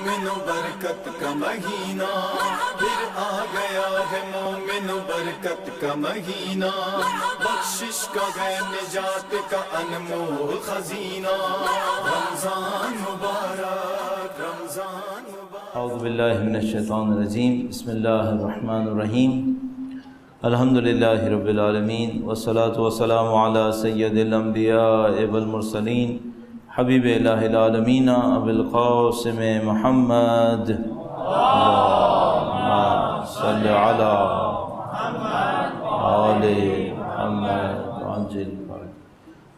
مومن برکت کا مہینہ، پھر آ گیا ہے مومن برکت کا مہینہ، بخشش کا ہے نجات کا انمول خزینہ، رمضان مبارک رمضان مبارک۔ اعوذ باللہ من الشیطان الرجیم، بسم اللہ الرحمن الرحیم، الحمدللہ رب العالمین، والصلاة والسلام علی سید الانبیاء والمرسلین، حبیب الہ العالمین ابی القاسم محمد، اللہم صل علی آل محمد وعجل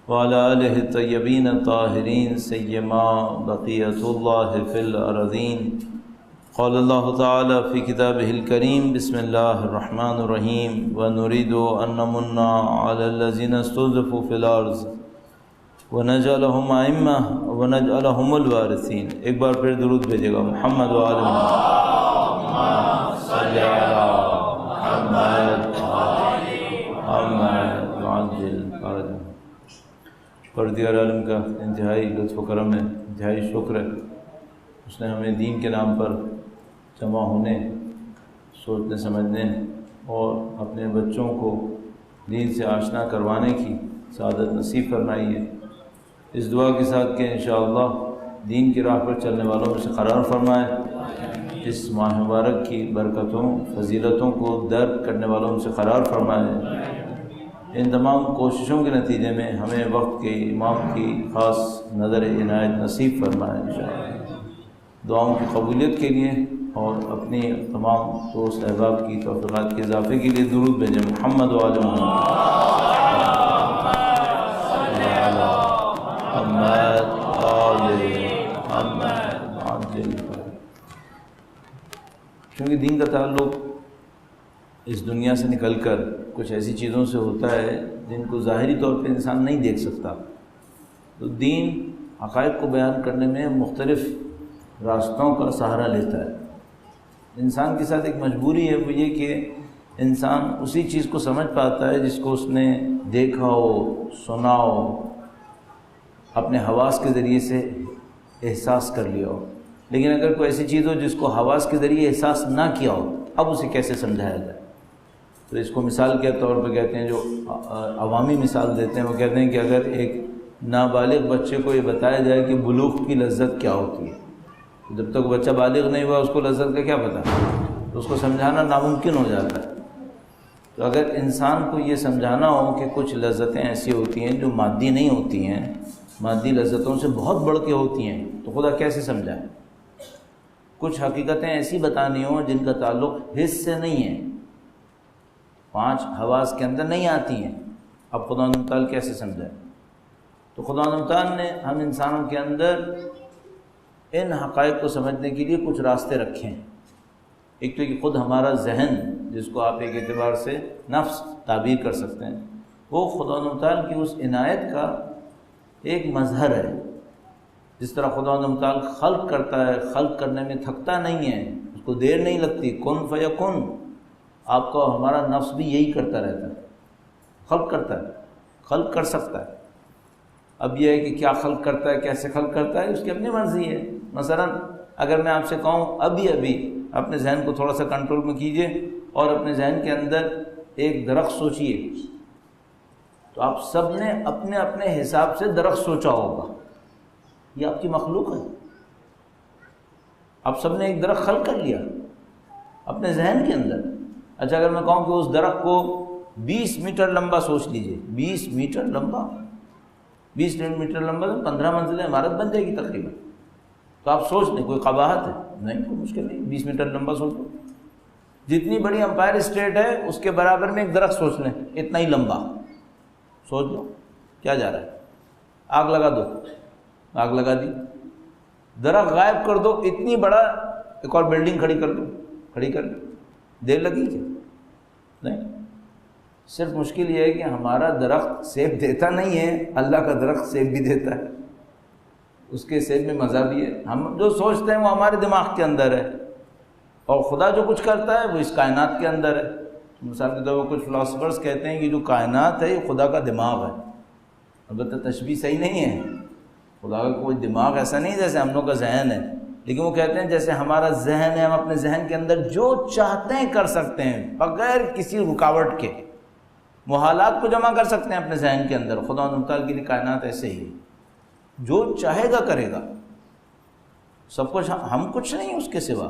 وعلی آلہ الطیبین الطاہرین سیما بقیۃ اللہ فی الارضین۔ قال اللہ تعالی فی کتابہ الکریم، بسم اللہ الرحمن الرحیم، وَنُرِيدُ أَن نَّمُنَّ عَلَى الَّذِينَ اسْتُضْعِفُوا فِي الْأَرْضِ وَنَجْعَلَهُمْ أَئِمَّةً وَنَجْعَلَهُمُ الْوَارِثِينَ۔ ایک بار پھر درود بھیجے گا، محمد وآل محمد صلی علی محمد محمد وعجل فرجہ۔ پروردگار عالم کا انتہائی لطف و کرم ہے، انتہائی شکر ہے، اس نے ہمیں دین کے نام پر جمع ہونے، سوچنے سمجھنے اور اپنے بچوں کو دین سے آشنا کروانے کی سعادت نصیب فرمائی ہے۔ اس دعا کے ساتھ کہ انشاءاللہ دین کی راہ پر چلنے والوں میں سے قرار فرمائے، اس ماہ مبارک کی برکتوں فضیلتوں کو درک کرنے والوں میں سے قرار فرمائے۔ ان تمام کوششوں کے نتیجے میں ہمیں وقت کے امام کی خاص نظر عنایت نصیب فرمائے انشاءاللہ۔ دعاؤں کی قبولیت کے لیے اور اپنی تمام دوست احباب کی توفیقات کے اضافے کے لیے درود بھیجیں، محمد وآل محمد آل محمد عجل۔ کیونکہ دین کا تعلق اس دنیا سے نکل کر کچھ ایسی چیزوں سے ہوتا ہے جن کو ظاہری طور پہ انسان نہیں دیکھ سکتا، تو دین حقائق کو بیان کرنے میں مختلف راستوں کا سہارا لیتا ہے۔ انسان کے ساتھ ایک مجبوری ہے، وہ یہ کہ انسان اسی چیز کو سمجھ پاتا ہے جس کو اس نے دیکھا ہو، سنا ہو، اپنے حواس کے ذریعے سے احساس کر لیا ہو۔ لیکن اگر کوئی ایسی چیز ہو جس کو حواس کے ذریعے احساس نہ کیا ہو، اب اسے کیسے سمجھایا جائے؟ تو اس کو مثال کے طور پہ کہتے ہیں، جو عوامی مثال دیتے ہیں، وہ کہتے ہیں کہ اگر ایک نابالغ بچے کو یہ بتایا جائے کہ بلوغ کی لذت کیا ہوتی ہے، جب تک بچہ بالغ نہیں ہوا اس کو لذت کا کیا پتہ، تو اس کو سمجھانا ناممکن ہو جاتا ہے۔ تو اگر انسان کو یہ سمجھانا ہو کہ کچھ لذتیں ایسی ہوتی ہیں جو مادی نہیں ہوتی ہیں، مادی لذتوں سے بہت بڑھ کے ہوتی ہیں، تو خدا کیسے سمجھائے؟ کچھ حقیقتیں ایسی بتانی ہوں جن کا تعلق حس سے نہیں ہے، 5 حواس کے اندر نہیں آتی ہیں، اب خدا تعالیٰ کیسے سمجھائے؟ تو خدا تعالیٰ نے ہم انسانوں کے اندر ان حقائق کو سمجھنے کے لیے کچھ راستے رکھے ہیں۔ ایک تو کہ خود ہمارا ذہن، جس کو آپ ایک اعتبار سے نفس تعبیر کر سکتے ہیں، وہ خدا تعالیٰ کی اس عنایت کا ایک مظہر ہے۔ جس طرح خدا تعالیٰ خلق کرتا ہے، خلق کرنے میں تھکتا نہیں ہے، اس کو دیر نہیں لگتی، کن فیکن، آپ کا ہمارا نفس بھی یہی کرتا رہتا ہے، خلق کرتا ہے، خلق کر سکتا ہے۔ اب یہ ہے کہ کیا خلق کرتا ہے، کیسے خلق کرتا ہے، اس کی اپنی مرضی ہے۔ مثلا اگر میں آپ سے کہوں ابھی اپنے ذہن کو تھوڑا سا کنٹرول میں کیجئے اور اپنے ذہن کے اندر ایک درخت سوچئے، تو آپ سب نے اپنے اپنے حساب سے درخت سوچا ہوگا، یہ آپ کی مخلوق ہے، آپ سب نے ایک درخت خلق کر لیا اپنے ذہن کے اندر۔ اچھا اگر میں کہوں کہ اس درخت کو 20 میٹر لمبا سوچ لیجئے، 20 میٹر لمبا، 20 میٹر لمبا تو 15 منزلیں عمارت بن جائے گی تقریباً، تو آپ سوچ لیں، کوئی قباحت ہے؟ نہیں، کوئی مشکل نہیں، 20 میٹر لمبا سوچ لو۔ جتنی بڑی امپائر اسٹیٹ ہے اس کے برابر میں ایک درخت سوچ لیں، اتنا ہی لمبا سوچ لو، کیا جا رہا ہے؟ آگ لگا دو، آگ لگا دی، درخت غائب کر دو، اتنی بڑا ایک اور بلڈنگ کھڑی کر دو، کھڑی کر دو، دیر لگی کیا؟ نہیں، صرف مشکل یہ ہے کہ ہمارا درخت سیب دیتا نہیں ہے، اللہ کا درخت سیب بھی دیتا ہے، اس کے سیب میں مزہ بھی ہے۔ ہم جو سوچتے ہیں وہ ہمارے دماغ کے اندر ہے، اور خدا جو کچھ کرتا ہے وہ اس کائنات کے اندر ہے۔ مثال کے طور پر کچھ فلاسفرز کہتے ہیں کہ جو کائنات ہے یہ خدا کا دماغ ہے، البتہ تشبیہ صحیح نہیں ہے، خدا کا کوئی دماغ ایسا نہیں جیسے ہم لوگ کا ذہن ہے، لیکن وہ کہتے ہیں جیسے ہمارا ذہن ہے، ہم اپنے ذہن کے اندر جو چاہتے ہیں کر سکتے ہیں بغیر کسی رکاوٹ کے، محالات کو جمع کر سکتے ہیں اپنے ذہن کے اندر۔ خدا متعال کے لیے کائنات ایسے ہی جو چاہے گا کرے گا، سب کچھ، ہم کچھ نہیں اس کے سوا۔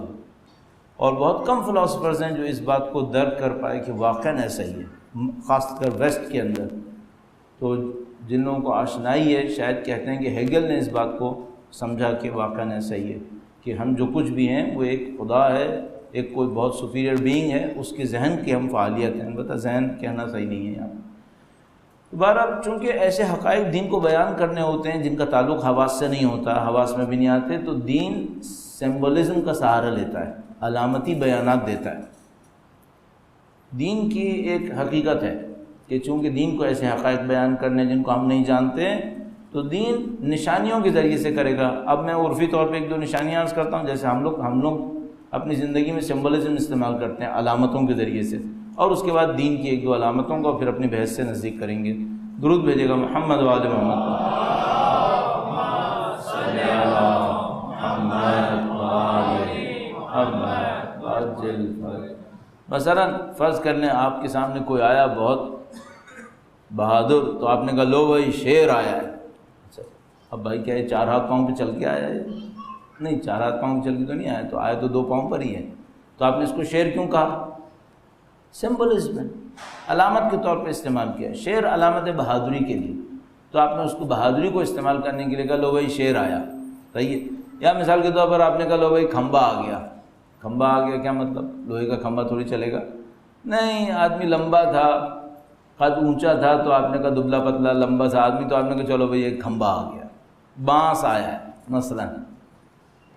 اور بہت کم فلاسفرز ہیں جو اس بات کو درک کر پائے کہ واقعاً ایسا ہی ہے، خاص کر ویسٹ کے اندر۔ تو جن لوگوں کو آشنائی ہے شاید کہتے ہیں کہ ہیگل نے اس بات کو سمجھا کہ واقعاً ایسا ہی ہے کہ ہم جو کچھ بھی ہیں وہ ایک خدا ہے، ایک کوئی بہت سپیریئر بینگ ہے، اس کے ذہن کی ہم فعالیت ہیں۔ البتہ ذہن کہنا صحیح نہیں ہے یہاں۔ بہرحال چونکہ ایسے حقائق دین کو بیان کرنے ہوتے ہیں جن کا تعلق حواس سے نہیں ہوتا، حواس میں بھی نہیں آتے، تو دین سمبولزم کا سہارا لیتا ہے، علامتی بیانات دیتا ہے۔ دین کی ایک حقیقت ہے کہ چونکہ دین کو ایسے حقائق بیان کرنے جن کو ہم نہیں جانتے، تو دین نشانیوں کے ذریعے سے کرے گا۔ اب میں عرفی طور پہ ایک دو نشانیاں عرض کرتا ہوں، جیسے ہم لوگ اپنی زندگی میں سمبولزم استعمال کرتے ہیں علامتوں کے ذریعے سے، اور اس کے بعد دین کی ایک دو علامتوں کو پھر اپنی بحث سے نزدیک کریں گے۔ درود بھیجے گا محمد و آل محمد۔ مثلا فرض کر لیں آپ کے سامنے کوئی آیا بہت بہادر، تو آپ نے کہا لو بھائی شیر آیا ہے۔ اچھا اب بھائی کیا ہے، 4 ہاتھ پاؤں پہ چل کے آیا ہے؟ نہیں، 4 ہاتھ پاؤں پہ چل کے تو نہیں آیا، تو آیا تو 2 پاؤں پر ہی ہے۔ تو آپ نے اس کو شیر کیوں کہا؟ سمبولزم ہے، علامت کے طور پہ استعمال کیا۔ شیر علامت بہادری کے لیے، تو آپ نے اس کو بہادری کو استعمال کرنے کے لیے کہا لو بھائی شیر آیا، صحیح ہے۔ یا مثال کے طور پر آپ نے کہا لو بھائی کھمبا آ گیا۔ کھمبا آ گیا کیا مطلب؟ لوہے کا کھمبا تھوڑی چلے گا؟ نہیں، آدمی لمبا تھا، قد اونچا تھا، تو آپ نے کہا دبلا پتلا لمبا سا آدمی، تو آپ نے کہا چلو بھائی ایک کھمبا آ گیا۔ بانس آیا ہے مثلا۔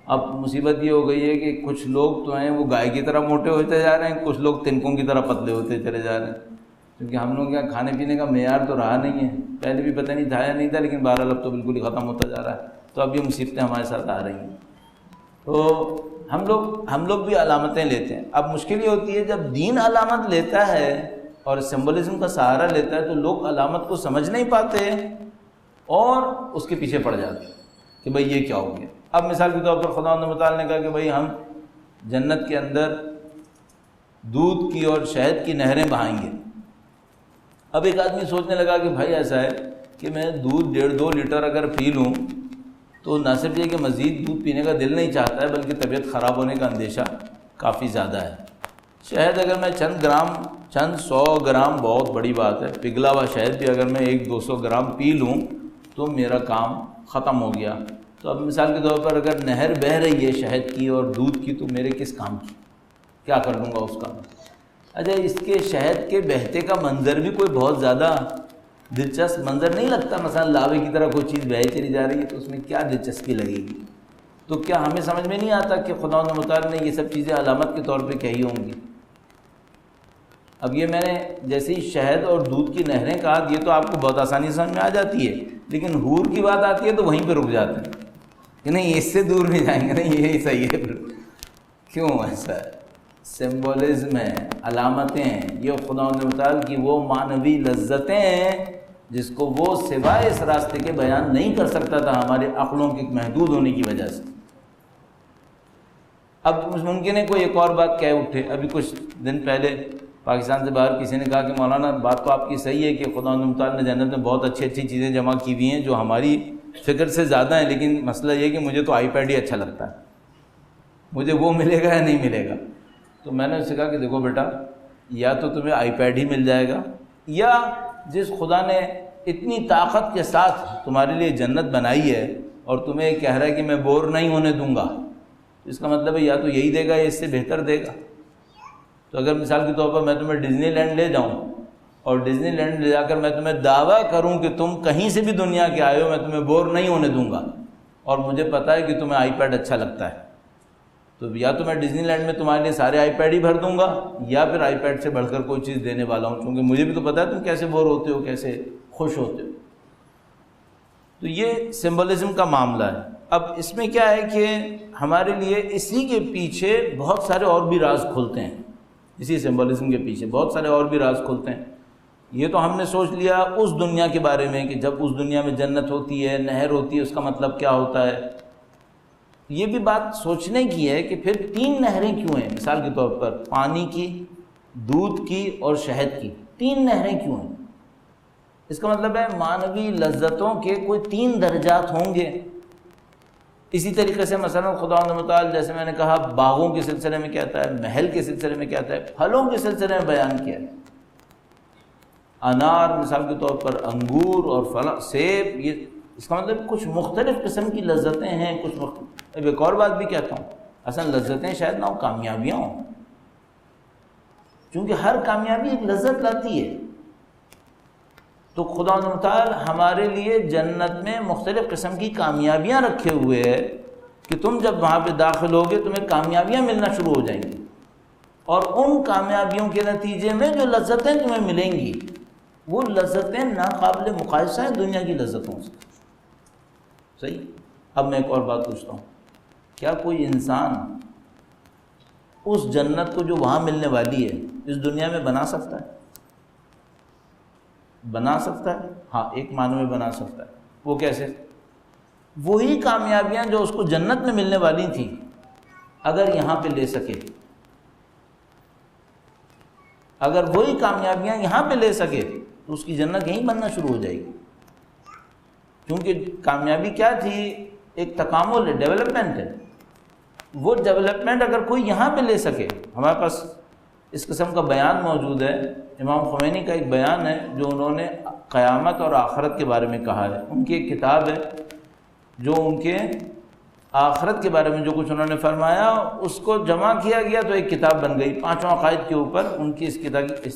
اب مصیبت یہ ہو گئی ہے کہ کچھ لوگ تو ہیں وہ گائے کی طرح موٹے ہوتے جا رہے ہیں، کچھ لوگ تنکوں کی طرح پتلے ہوتے چلے جا رہے ہیں، کیونکہ ہم لوگ کیا کھانے پینے کا معیار تو رہا نہیں ہے، پہلے بھی پتہ نہیں تھا یا نہیں تھا، لیکن بہرحال اب تو بالکل ہی ختم ہوتا جا رہا ہے، تو اب یہ مصیبتیں ہمارے ساتھ آ رہی ہیں۔ تو ہم لوگ بھی علامتیں لیتے ہیں۔ اب مشکل یہ ہوتی ہے جب دین علامت لیتا ہے اور سمبولزم کا سہارا لیتا ہے، تو لوگ علامت کو سمجھ نہیں پاتے اور اس کے پیچھے پڑ جاتے ہیں کہ بھئی یہ کیا ہو گیا۔ اب مثال کے طور پر خدا متعال نے کہا کہ بھئی ہم جنت کے اندر دودھ کی اور شہد کی نہریں بہائیں گے۔ اب ایک آدمی سوچنے لگا کہ بھائی ایسا ہے کہ میں دودھ 1.5-2 لیٹر اگر پی لوں تو نہ صرف یہ کہ مزید دودھ پینے کا دل نہیں چاہتا ہے، بلکہ طبیعت خراب ہونے کا اندیشہ کافی زیادہ ہے۔ شہد اگر میں چند 100 گرام بہت بڑی بات ہے، پگھلا ہوا شہد بھی اگر میں 100-200 گرام پی لوں تو میرا کام ختم ہو گیا۔ تو اب مثال کے طور پر اگر نہر بہہ رہی ہے شہد کی اور دودھ کی، تو میرے کس کام کی، کیا کر لوں گا اس کا؟ اچھا اس کے شہد کے بہتے کا منظر بھی کوئی بہت زیادہ دلچسپ منظر نہیں لگتا، مثلا لاوے کی طرح کوئی چیز بہہ چلی جا رہی ہے تو اس میں کیا دلچسپی لگے گی؟ تو کیا ہمیں سمجھ میں نہیں آتا کہ خدا متعال نے یہ سب چیزیں علامت کے طور پہ کہی ہوں گی؟ اب یہ میں نے جیسے ہی شہد اور دودھ کی نہریں کہا، یہ تو آپ کو بہت آسانی سمجھ میں آ جاتی ہے، لیکن حور کی بات آتی ہے تو وہیں پہ رک جاتے ہیں کہ نہیں اس سے دور نہیں جائیں گے، نہیں یہی صحیح ہے۔ کیوں ایسا ہے؟ سمبولزم ہے، علامتیں ہیں، یہ خدا متعال کی وہ معنوی لذتیں ہیں جس کو وہ سوائے اس راستے کے بیان نہیں کر سکتا تھا، ہمارے عقلوں کے محدود ہونے کی وجہ سے۔ اب ممکن ہے کوئی ایک اور بات کہہ اٹھے۔ ابھی کچھ دن پہلے پاکستان سے باہر کسی نے کہا کہ مولانا بات تو آپ کی صحیح ہے کہ خدا متعال نے جنت میں بہت اچھی چیزیں جمع کی ہوئی ہیں جو ہماری فکر سے زیادہ ہیں، لیکن مسئلہ یہ کہ مجھے تو آئی پیڈ ہی اچھا لگتا ہے، مجھے وہ ملے گا یا نہیں ملے گا؟ تو میں نے اس سے کہا کہ دیکھو بیٹا، یا تو تمہیں آئی پیڈ ہی مل جائے گا، یا جس خدا نے اتنی طاقت کے ساتھ تمہارے لیے جنت بنائی ہے اور تمہیں کہہ رہا ہے کہ میں بور نہیں ہونے دوں گا، اس کا مطلب ہے یا تو یہی دے گا یا اس سے بہتر دے گا۔ تو اگر مثال کے طور پر میں تمہیں ڈزنی لینڈ لے جاؤں اور ڈزنی لینڈ لے جا کر میں تمہیں دعویٰ کروں کہ تم کہیں سے بھی دنیا کے آئے ہو، میں تمہیں بور نہیں ہونے دوں گا، اور مجھے پتہ ہے کہ تمہیں آئی پیڈ اچھا لگتا ہے، تو یا تو میں ڈزنی لینڈ میں تمہارے لیے سارے آئی پیڈ ہی بھر دوں گا، یا پھر آئی پیڈ سے بڑھ کر کوئی چیز دینے والا ہوں، کیونکہ مجھے بھی تو پتہ ہے تم کیسے بور ہوتے ہو، کیسے خوش ہوتے ہو۔ تو یہ سمبولزم کا معاملہ ہے۔ اب اس میں کیا ہے کہ ہمارے لیے اسی کے پیچھے بہت سارے اور بھی راز کھلتے ہیں، اسی سمبولزم کے پیچھے بہت سارے اور بھی راز کھلتے ہیں۔ یہ تو ہم نے سوچ لیا اس دنیا کے بارے میں کہ جب اس دنیا میں جنت ہوتی ہے، نہر ہوتی ہے، اس کا مطلب کیا ہوتا ہے، یہ بھی بات سوچنے کی ہے کہ پھر 3 نہریں کیوں ہیں؟ مثال کے طور پر پانی کی، دودھ کی اور شہد کی 3 نہریں کیوں ہیں؟ اس کا مطلب ہے مانوی لذتوں کے کوئی 3 درجات ہوں گے۔ اسی طریقے سے مثلا خداوند متعال جیسے میں نے کہا باغوں کے سلسلے میں کہتا ہے، محل کے سلسلے میں کہتا ہے، پھلوں کے سلسلے میں بیان کیا ہے۔ انار مثال کے طور پر، انگور اور فلاں سیب، یہ اس کا مطلب کچھ مختلف قسم کی لذتیں ہیں، کچھ مختلف۔ ایک اور بات بھی کہتا ہوں، اصل لذتیں شاید نہ ہوں، کامیابیاں ہوں، کیونکہ ہر کامیابی ایک لذت لاتی ہے۔ تو خدا متعال ہمارے لیے جنت میں مختلف قسم کی کامیابیاں رکھے ہوئے ہیں کہ تم جب وہاں پہ داخل ہوگے تمہیں کامیابیاں ملنا شروع ہو جائیں گی، اور ان کامیابیوں کے نتیجے میں جو لذتیں تمہیں ملیں گی وہ لذتیں ناقابل مقایسہ ہیں دنیا کی لذتوں سے۔ صحیح؟ اب میں ایک اور بات پوچھتا ہوں، کیا کوئی انسان اس جنت کو جو وہاں ملنے والی ہے اس دنیا میں بنا سکتا ہے؟ بنا سکتا ہے؟ ہاں، ایک معنی میں بنا سکتا ہے۔ وہ کیسے؟ وہی کامیابیاں جو اس کو جنت میں ملنے والی تھیں اگر یہاں پہ لے سکے، اگر وہی کامیابیاں یہاں پہ لے سکے تو اس کی جنت یہیں بننا شروع ہو جائے گی۔ کیونکہ کامیابی کیا تھی؟ ایک تکامل ہے، ڈیولپمنٹ ہے۔ وہ ڈیولپمنٹ اگر کوئی یہاں پہ لے سکے، ہمارے پاس اس قسم کا بیان موجود ہے، امام خمینی کا ایک بیان ہے جو انہوں نے قیامت اور آخرت کے بارے میں کہا ہے۔ ان کی ایک کتاب ہے جو ان کے آخرت کے بارے میں جو کچھ انہوں نے فرمایا اس کو جمع کیا گیا تو ایک کتاب بن گئی، 5 عقائد کے اوپر ان کی اس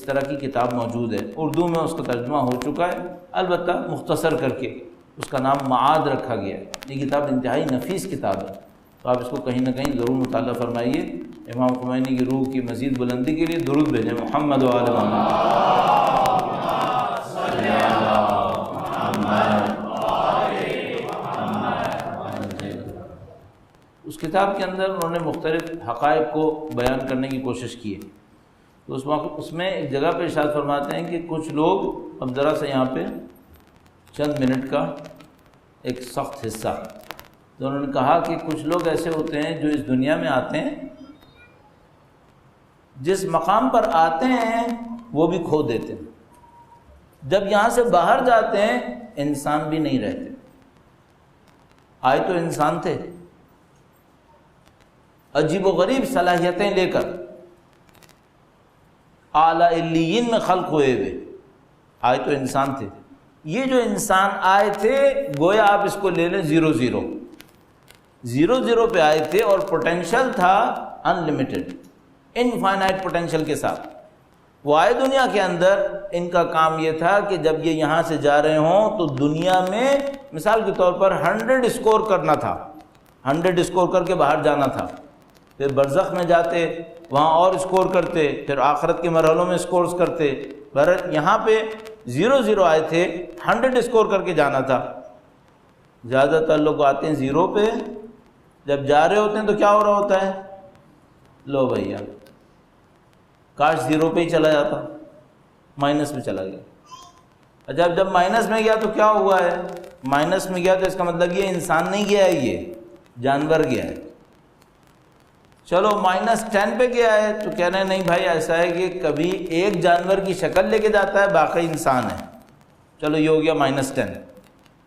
طرح کی کتاب موجود ہے۔ اردو میں اس کا ترجمہ ہو چکا ہے، البتہ مختصر کر کے اس کا نام معاد رکھا گیا ہے۔ یہ کتاب انتہائی نفیس کتاب ہے، تو آپ اس کو کہیں نہ کہیں ضرور مطالعہ فرمائیے۔ امام خمینی کی روح کی مزید بلندی کے لیے درود بھیجیں، محمد و آل محمد۔ اس کتاب کے اندر انہوں نے مختلف حقائق کو بیان کرنے کی کوشش کی ہے۔ تو اس میں ایک جگہ پہ ارشاد فرماتے ہیں کہ کچھ لوگ، اب ذرا سا یہاں پہ چند منٹ کا ایک سخت حصہ، تو انہوں نے کہا کہ کچھ لوگ ایسے ہوتے ہیں جو اس دنیا میں آتے ہیں، جس مقام پر آتے ہیں وہ بھی کھو دیتے ہیں، جب یہاں سے باہر جاتے ہیں انسان بھی نہیں رہتے۔ آئے تو انسان تھے، عجیب و غریب صلاحیتیں لے کر اعلیٰ علیین میں خلق ہوئے ہوئے، آئے تو انسان تھے۔ یہ جو انسان آئے تھے گویا آپ اس کو لے لیں 0 پہ آئے تھے، اور پوٹینشل تھا ان لمیٹڈ، انفائنائٹ پوٹینشل کے ساتھ۔ وہ آئے دنیا کے اندر، ان کا کام یہ تھا کہ جب یہ یہاں سے جا رہے ہوں تو دنیا میں مثال کے طور پر 100 اسکور کرنا تھا، 100 اسکور کر کے باہر جانا تھا، پھر برزخ میں جاتے وہاں اور اسکور کرتے، پھر آخرت کے مرحلوں میں اسکورز کرتے۔ یہاں پہ 0 آئے تھے، 100 اسکور کر کے جانا تھا۔ زیادہ تر لوگ آتے ہیں 0 پہ، جب جا رہے ہوتے ہیں تو کیا ہو رہا ہوتا ہے؟ لو بھیا کاش 0 پہ ہی چلا جاتا، مائنس میں چلا گیا۔ اچھا جب مائنس میں گیا تو کیا ہوا ہے؟ مائنس میں گیا تو اس کا مطلب یہ انسان نہیں گیا ہے، یہ جانور گیا ہے۔ چلو -10 پہ گیا ہے تو کہہ رہے ہیں نہیں بھائی ایسا ہے کہ کبھی ایک جانور کی شکل لے کے جاتا ہے، باقی انسان ہے، چلو یہ ہو گیا -10۔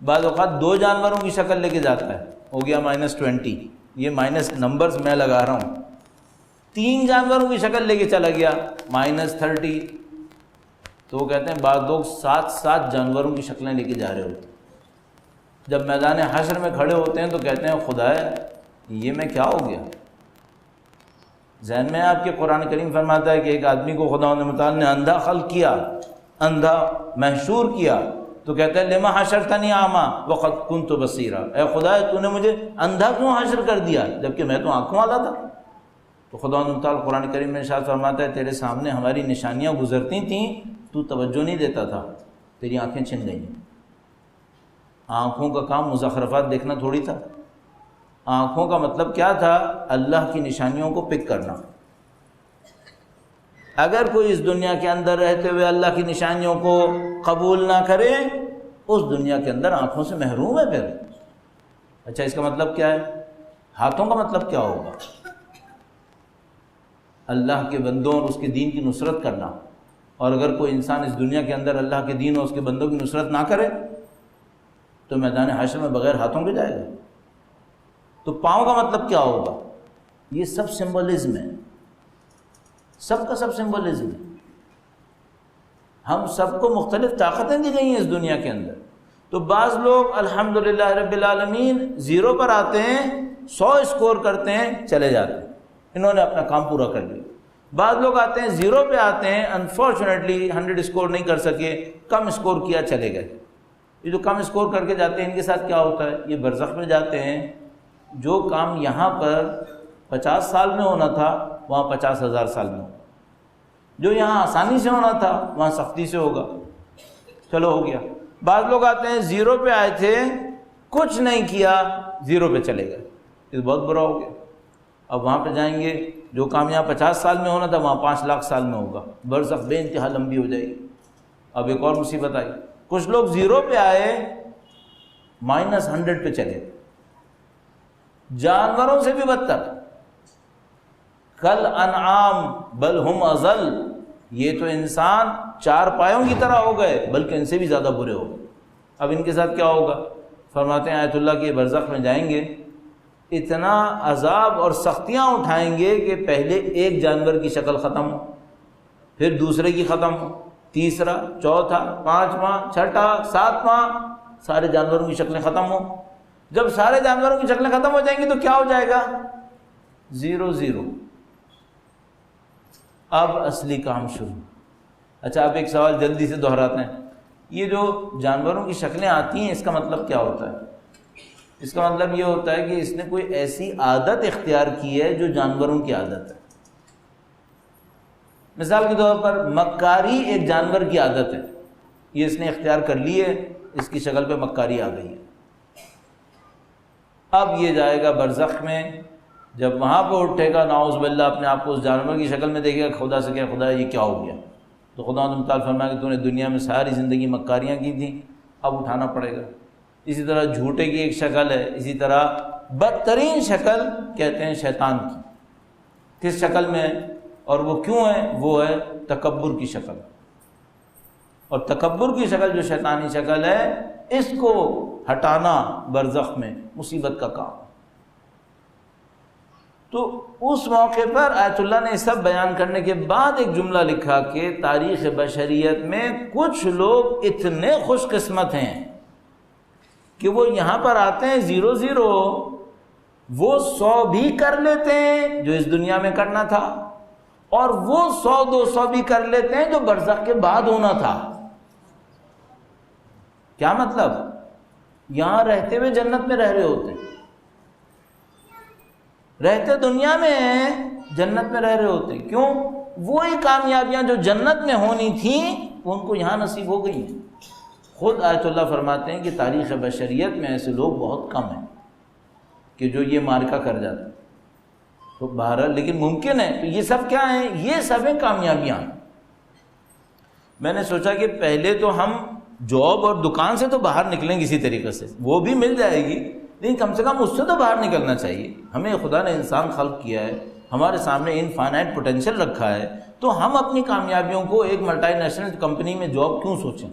بعض اوقات 2 جانوروں کی شکل لے کے جاتا ہے، ہو گیا -20۔ یہ مائنس نمبرز میں لگا رہا ہوں۔ 3 جانوروں کی شکل لے کے چلا گیا -30۔ تو وہ کہتے ہیں بعض لوگ 7 جانوروں کی شکلیں لے کے جا رہے ہوتے ہیں۔ جب میدان حشر میں کھڑے ہوتے ہیں تو کہتے ہیں خدایا یہ میں کیا ہو گیا؟ ذہن میں آپ کے قرآن کریم فرماتا ہے کہ ایک آدمی کو خدا متعال نے اندھا خلق کیا، اندھا محشور کیا، تو کہتا ہے لما حشرتنی اعمیٰ وقد کنت بصیرا، اے خدا تو نے مجھے اندھا کیوں حشر کر دیا جبکہ میں تو آنکھوں والا تھا؟ تو خدا متعال قرآن کریم میں ارشاد فرماتا ہے تیرے سامنے ہماری نشانیاں گزرتی تھیں، تو توجہ نہیں دیتا تھا، تیری آنکھیں چھن گئیں۔ آنکھوں کا کام مزخرفات دیکھنا تھوڑی تھا، آنکھوں کا مطلب کیا تھا؟ اللہ کی نشانیوں کو پک کرنا۔ اگر کوئی اس دنیا کے اندر رہتے ہوئے اللہ کی نشانیوں کو قبول نہ کرے، اس دنیا کے اندر آنکھوں سے محروم ہے پھر۔ اچھا اس کا مطلب کیا ہے؟ ہاتھوں کا مطلب کیا ہوگا؟ اللہ کے بندوں اور اس کے دین کی نصرت کرنا. اور اگر کوئی انسان اس دنیا کے اندر اللہ کے دین اور اس کے بندوں کی نصرت نہ کرے تو میدان حشر میں بغیر ہاتھوں کے جائے گا. تو پاؤں کا مطلب کیا ہوگا؟ یہ سب سمبولزم ہے، سب کا سب سمبولزم ہے. ہم سب کو مختلف طاقتیں دی گئی ہیں اس دنیا کے اندر. تو بعض لوگ الحمدللہ رب العالمین 0 پر آتے ہیں، 100 اسکور کرتے ہیں، چلے جاتے ہیں، انہوں نے اپنا کام پورا کر لیا. بعض لوگ آتے ہیں 0 پہ آتے ہیں، انفارچونیٹلی 100 اسکور نہیں کر سکے، کم اسکور کیا، چلے گئے. یہ جو کم اسکور کر کے جاتے ہیں ان کے ساتھ کیا ہوتا ہے؟ یہ برزخ میں جاتے ہیں. جو کام یہاں پر 50 سال میں ہونا تھا وہاں 50,000 سال میں ہوگا. جو یہاں آسانی سے ہونا تھا وہاں سختی سے ہوگا. چلو ہو گیا. بعض لوگ آتے ہیں 0 پہ آئے تھے، کچھ نہیں کیا، 0 پہ چلے گئے، یہ بہت برا ہو گیا. اب وہاں پہ جائیں گے، جو کام یہاں 50 سال میں ہونا تھا وہاں 5 لاکھ سال میں ہوگا. برزخ بے انتہا لمبی ہو جائے گی. اب ایک اور مصیبت آئی، کچھ لوگ 0 پہ آئے، -100 پہ چلے، جانوروں سے بھی بدتر. کل انعام بل ہم اضل، یہ تو انسان 4 پایوں کی طرح ہو گئے بلکہ ان سے بھی زیادہ برے ہو گئے. اب ان کے ساتھ کیا ہوگا؟ فرماتے ہیں آیت اللہ کے برزخ میں جائیں گے، اتنا عذاب اور سختیاں اٹھائیں گے کہ پہلے ایک جانور کی شکل ختم ہو، پھر دوسرے کی ختم ہو، تیسرا، چوتھا، 5واں، 6واں، 7واں، سارے جانوروں کی شکلیں ختم ہوں. جب سارے جانوروں کی شکلیں ختم ہو جائیں گی تو کیا ہو جائے گا؟ 0. اب اصلی کام شروع. اچھا اب ایک سوال جلدی سے دہراتے ہیں، یہ جو جانوروں کی شکلیں آتی ہیں اس کا مطلب کیا ہوتا ہے؟ اس کا مطلب یہ ہوتا ہے کہ اس نے کوئی ایسی عادت اختیار کی ہے جو جانوروں کی عادت ہے. مثال کے طور پر مکاری ایک جانور کی عادت ہے، یہ اس نے اختیار کر لی ہے، اس کی شکل پہ مکاری آ گئی ہے. اب یہ جائے گا برزخ میں، جب وہاں پہ اٹھے گا نعوذ باللہ اپنے آپ کو اس جانور کی شکل میں دیکھے گا، خدا سے کہ خدا یہ کیا ہو گیا؟ تو خدا تعالیٰ فرمایا کہ تو نے دنیا میں ساری زندگی مکاریاں کی تھیں، اب اٹھانا پڑے گا. اسی طرح جھوٹے کی ایک شکل ہے، اسی طرح بدترین شکل کہتے ہیں شیطان کی. کس شکل میں ہے اور وہ کیوں ہے؟ وہ ہے تکبر کی شکل. اور تکبر کی شکل جو شیطانی شکل ہے، اس کو ہٹانا برزخ میں مصیبت کا کام. تو اس موقع پر آیت اللہ نے سب بیان کرنے کے بعد ایک جملہ لکھا کہ تاریخ بشریت میں کچھ لوگ اتنے خوش قسمت ہیں کہ وہ یہاں پر آتے ہیں 0 وہ 100 بھی کر لیتے ہیں جو اس دنیا میں کرنا تھا، اور وہ 100-200 بھی کر لیتے ہیں جو برزخ کے بعد ہونا تھا. کیا مطلب؟ یہاں رہتے ہوئے جنت میں رہ رہے ہوتے ہیں، رہتے دنیا میں جنت میں رہ رہے ہوتے ہیں. کیوں؟ وہی کامیابیاں جو جنت میں ہونی تھیں وہ ان کو یہاں نصیب ہو گئی ہیں. خود آیت اللہ فرماتے ہیں کہ تاریخ بشریت میں ایسے لوگ بہت کم ہیں کہ جو یہ مارکہ کر جاتے ہیں. تو بہرحال لیکن ممکن ہے. تو یہ سب کیا ہیں؟ یہ سب ہیں کامیابیاں. میں نے سوچا کہ پہلے تو ہم جاب اور دکان سے تو باہر نکلیں کسی طریقے سے، وہ بھی مل جائے گی، لیکن کم سے کم اس سے تو باہر نکلنا چاہیے. ہمیں خدا نے انسان خلق کیا ہے، ہمارے سامنے انفائنائٹ پوٹینشیل رکھا ہے، تو ہم اپنی کامیابیوں کو ایک ملٹی نیشنل کمپنی میں جاب کیوں سوچیں؟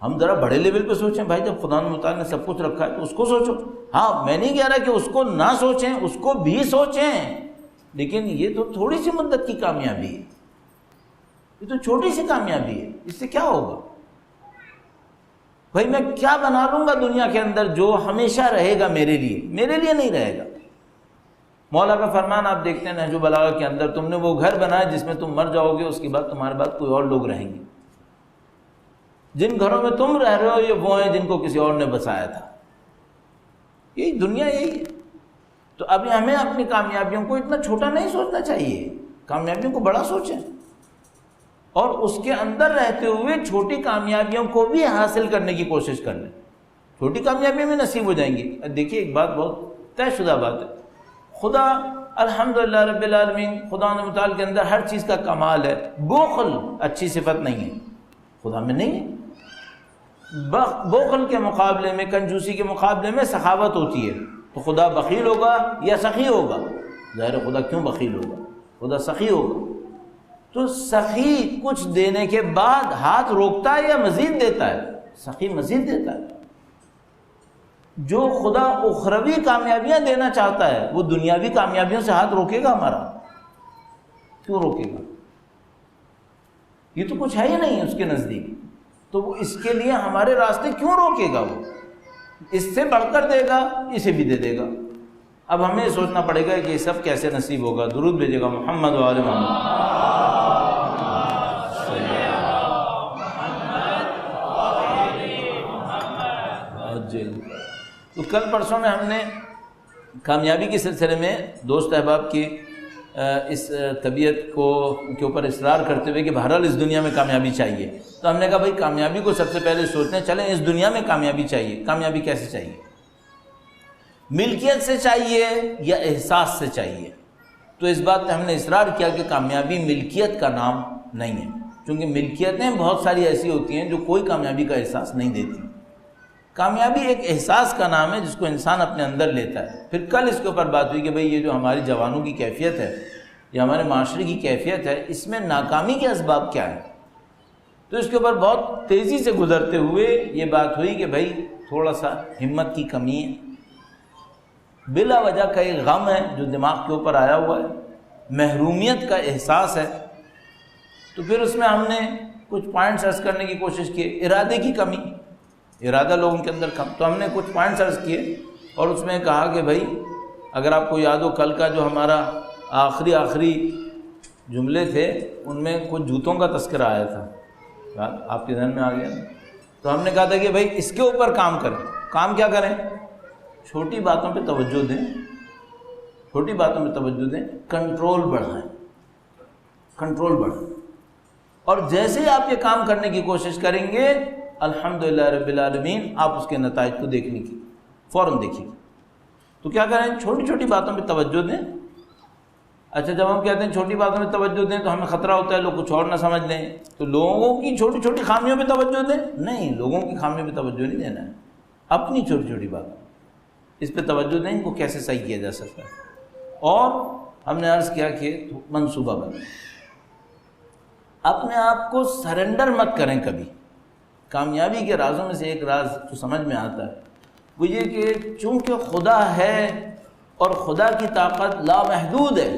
ہم ذرا بڑے لیول پہ سوچیں. بھائی جب خدا متعال نے سب کچھ رکھا ہے تو اس کو سوچو. ہاں میں نہیں کہہ رہا کہ اس کو نہ سوچیں، اس کو بھی سوچیں، لیکن یہ تو تھوڑی سی مدت کی کامیابی ہے، یہ تو چھوٹی سی کامیابی ہے، اس سے کیا ہوگا؟ بھائی میں کیا بنا لوں گا دنیا کے اندر جو ہمیشہ رہے گا میرے لیے نہیں رہے گا. مولا کا فرمان آپ دیکھتے ہیں نہج البلاغہ کے اندر، تم نے وہ گھر بنایا جس میں تم مر جاؤ گے، اس کے بعد تمہارے بعد کوئی اور لوگ رہیں گے. جن گھروں میں تم رہ رہے ہو یہ وہ ہیں جن کو کسی اور نے بسایا تھا. یہی دنیا یہی ہے. تو ابھی ہمیں اپنی کامیابیوں کو اتنا چھوٹا نہیں سوچنا چاہیے، کامیابیوں کو بڑا سوچیں، اور اس کے اندر رہتے ہوئے چھوٹی کامیابیوں کو بھی حاصل کرنے کی کوشش کر لیں. چھوٹی کامیابیاں بھی نصیب ہو جائیں گی. دیکھیے ایک بات بہت طے شدہ بات ہے، خدا الحمدللہ رب العالمین خدا متعال کے اندر ہر چیز کا کمال ہے. بخل اچھی صفت نہیں ہے، خدا میں نہیں ہے. بخل کے مقابلے میں، کنجوسی کے مقابلے میں سخاوت ہوتی ہے. تو خدا بخیل ہوگا یا سخی ہوگا؟ ظاہر خدا کیوں بخیل ہوگا؟ خدا سخی ہوگا۔ تو سخی کچھ دینے کے بعد ہاتھ روکتا ہے یا مزید دیتا ہے؟ سخی مزید دیتا ہے۔ جو خدا اخروی کامیابیاں دینا چاہتا ہے وہ دنیاوی کامیابیوں سے ہاتھ روکے گا ہمارا؟ کیوں روکے گا؟ یہ تو کچھ ہے ہی نہیں اس کے نزدیک، تو وہ اس کے لیے ہمارے راستے کیوں روکے گا؟ وہ اس سے بڑھ کر دے گا، اسے بھی دے دے گا۔ اب ہمیں سوچنا پڑے گا کہ یہ سب کیسے نصیب ہوگا۔ درود بھیجے گا محمد و آل محمد۔ تو کل پرسوں میں ہم نے کامیابی کے سلسلے میں دوست احباب کی اس طبیعت کے اوپر اصرار کرتے ہوئے کہ بہرحال اس دنیا میں کامیابی چاہیے، تو ہم نے کہا بھائی کامیابی کو سب سے پہلے سوچنے چلیں اس دنیا میں کامیابی چاہیے۔ کامیابی کیسے چاہیے؟ ملکیت سے چاہیے یا احساس سے چاہیے؟ تو اس بات پہ ہم نے اصرار کیا کہ کامیابی ملکیت کا نام نہیں ہے، کیونکہ ملکیتیں بہت ساری ایسی ہوتی ہیں جو کوئی کامیابی کا احساس نہیں دیتی۔ کامیابی ایک احساس کا نام ہے جس کو انسان اپنے اندر لیتا ہے۔ پھر کل اس کے اوپر بات ہوئی کہ بھئی یہ جو ہماری جوانوں کی کیفیت ہے یا ہمارے معاشرے کی کیفیت ہے، اس میں ناکامی کے اسباب کیا ہیں؟ تو اس کے اوپر بہت تیزی سے گزرتے ہوئے یہ بات ہوئی کہ بھئی تھوڑا سا ہمت کی کمی ہے، بلا وجہ کا ایک غم ہے جو دماغ کے اوپر آیا ہوا ہے، محرومیت کا احساس ہے۔ تو پھر اس میں ہم نے کچھ پوائنٹس عرض کرنے کی کوشش کی۔ ارادے کی کمی، ارادہ لوگوں کے اندر کم، تو ہم نے کچھ پوائنٹس عرض کیے اور اس میں کہا کہ بھائی اگر آپ کو یاد ہو کل کا جو ہمارا آخری جملے تھے ان میں کچھ جوتوں کا تذکرہ آیا تھا، آپ کے ذہن میں آ گیا؟ تو ہم نے کہا تھا کہ بھائی اس کے اوپر کام کریں۔ کام کیا کریں؟ چھوٹی باتوں پہ توجہ دیں، چھوٹی باتوں پہ توجہ دیں، کنٹرول بڑھائیں، کنٹرول بڑھائیں، اور جیسے ہی آپ یہ کام کرنے کی کوشش کریں گے الحمدللہ رب العالمین آپ اس کے نتائج کو دیکھنے کی فوراً دیکھیں۔ تو کیا کریں؟ چھوٹی چھوٹی باتوں پہ توجہ دیں۔ اچھا جب ہم کہتے ہیں چھوٹی باتوں پہ توجہ دیں تو ہمیں خطرہ ہوتا ہے لوگ کچھ اور نہ سمجھ لیں، تو لوگوں کی چھوٹی چھوٹی خامیوں پہ توجہ دیں؟ نہیں، لوگوں کی خامیوں پہ توجہ نہیں دینا ہے، اپنی چھوٹی چھوٹی بات اس پہ توجہ دیں، ان کو کیسے صحیح کیا جا سکتا ہے۔ اور ہم نے عرض کیا کہ منصوبہ بنائیں، اپنے آپ کو سرنڈر مت کریں کبھی۔ کامیابی کے رازوں میں سے ایک راز جو سمجھ میں آتا ہے وہ یہ کہ چونکہ خدا ہے اور خدا کی طاقت لامحدود ہے،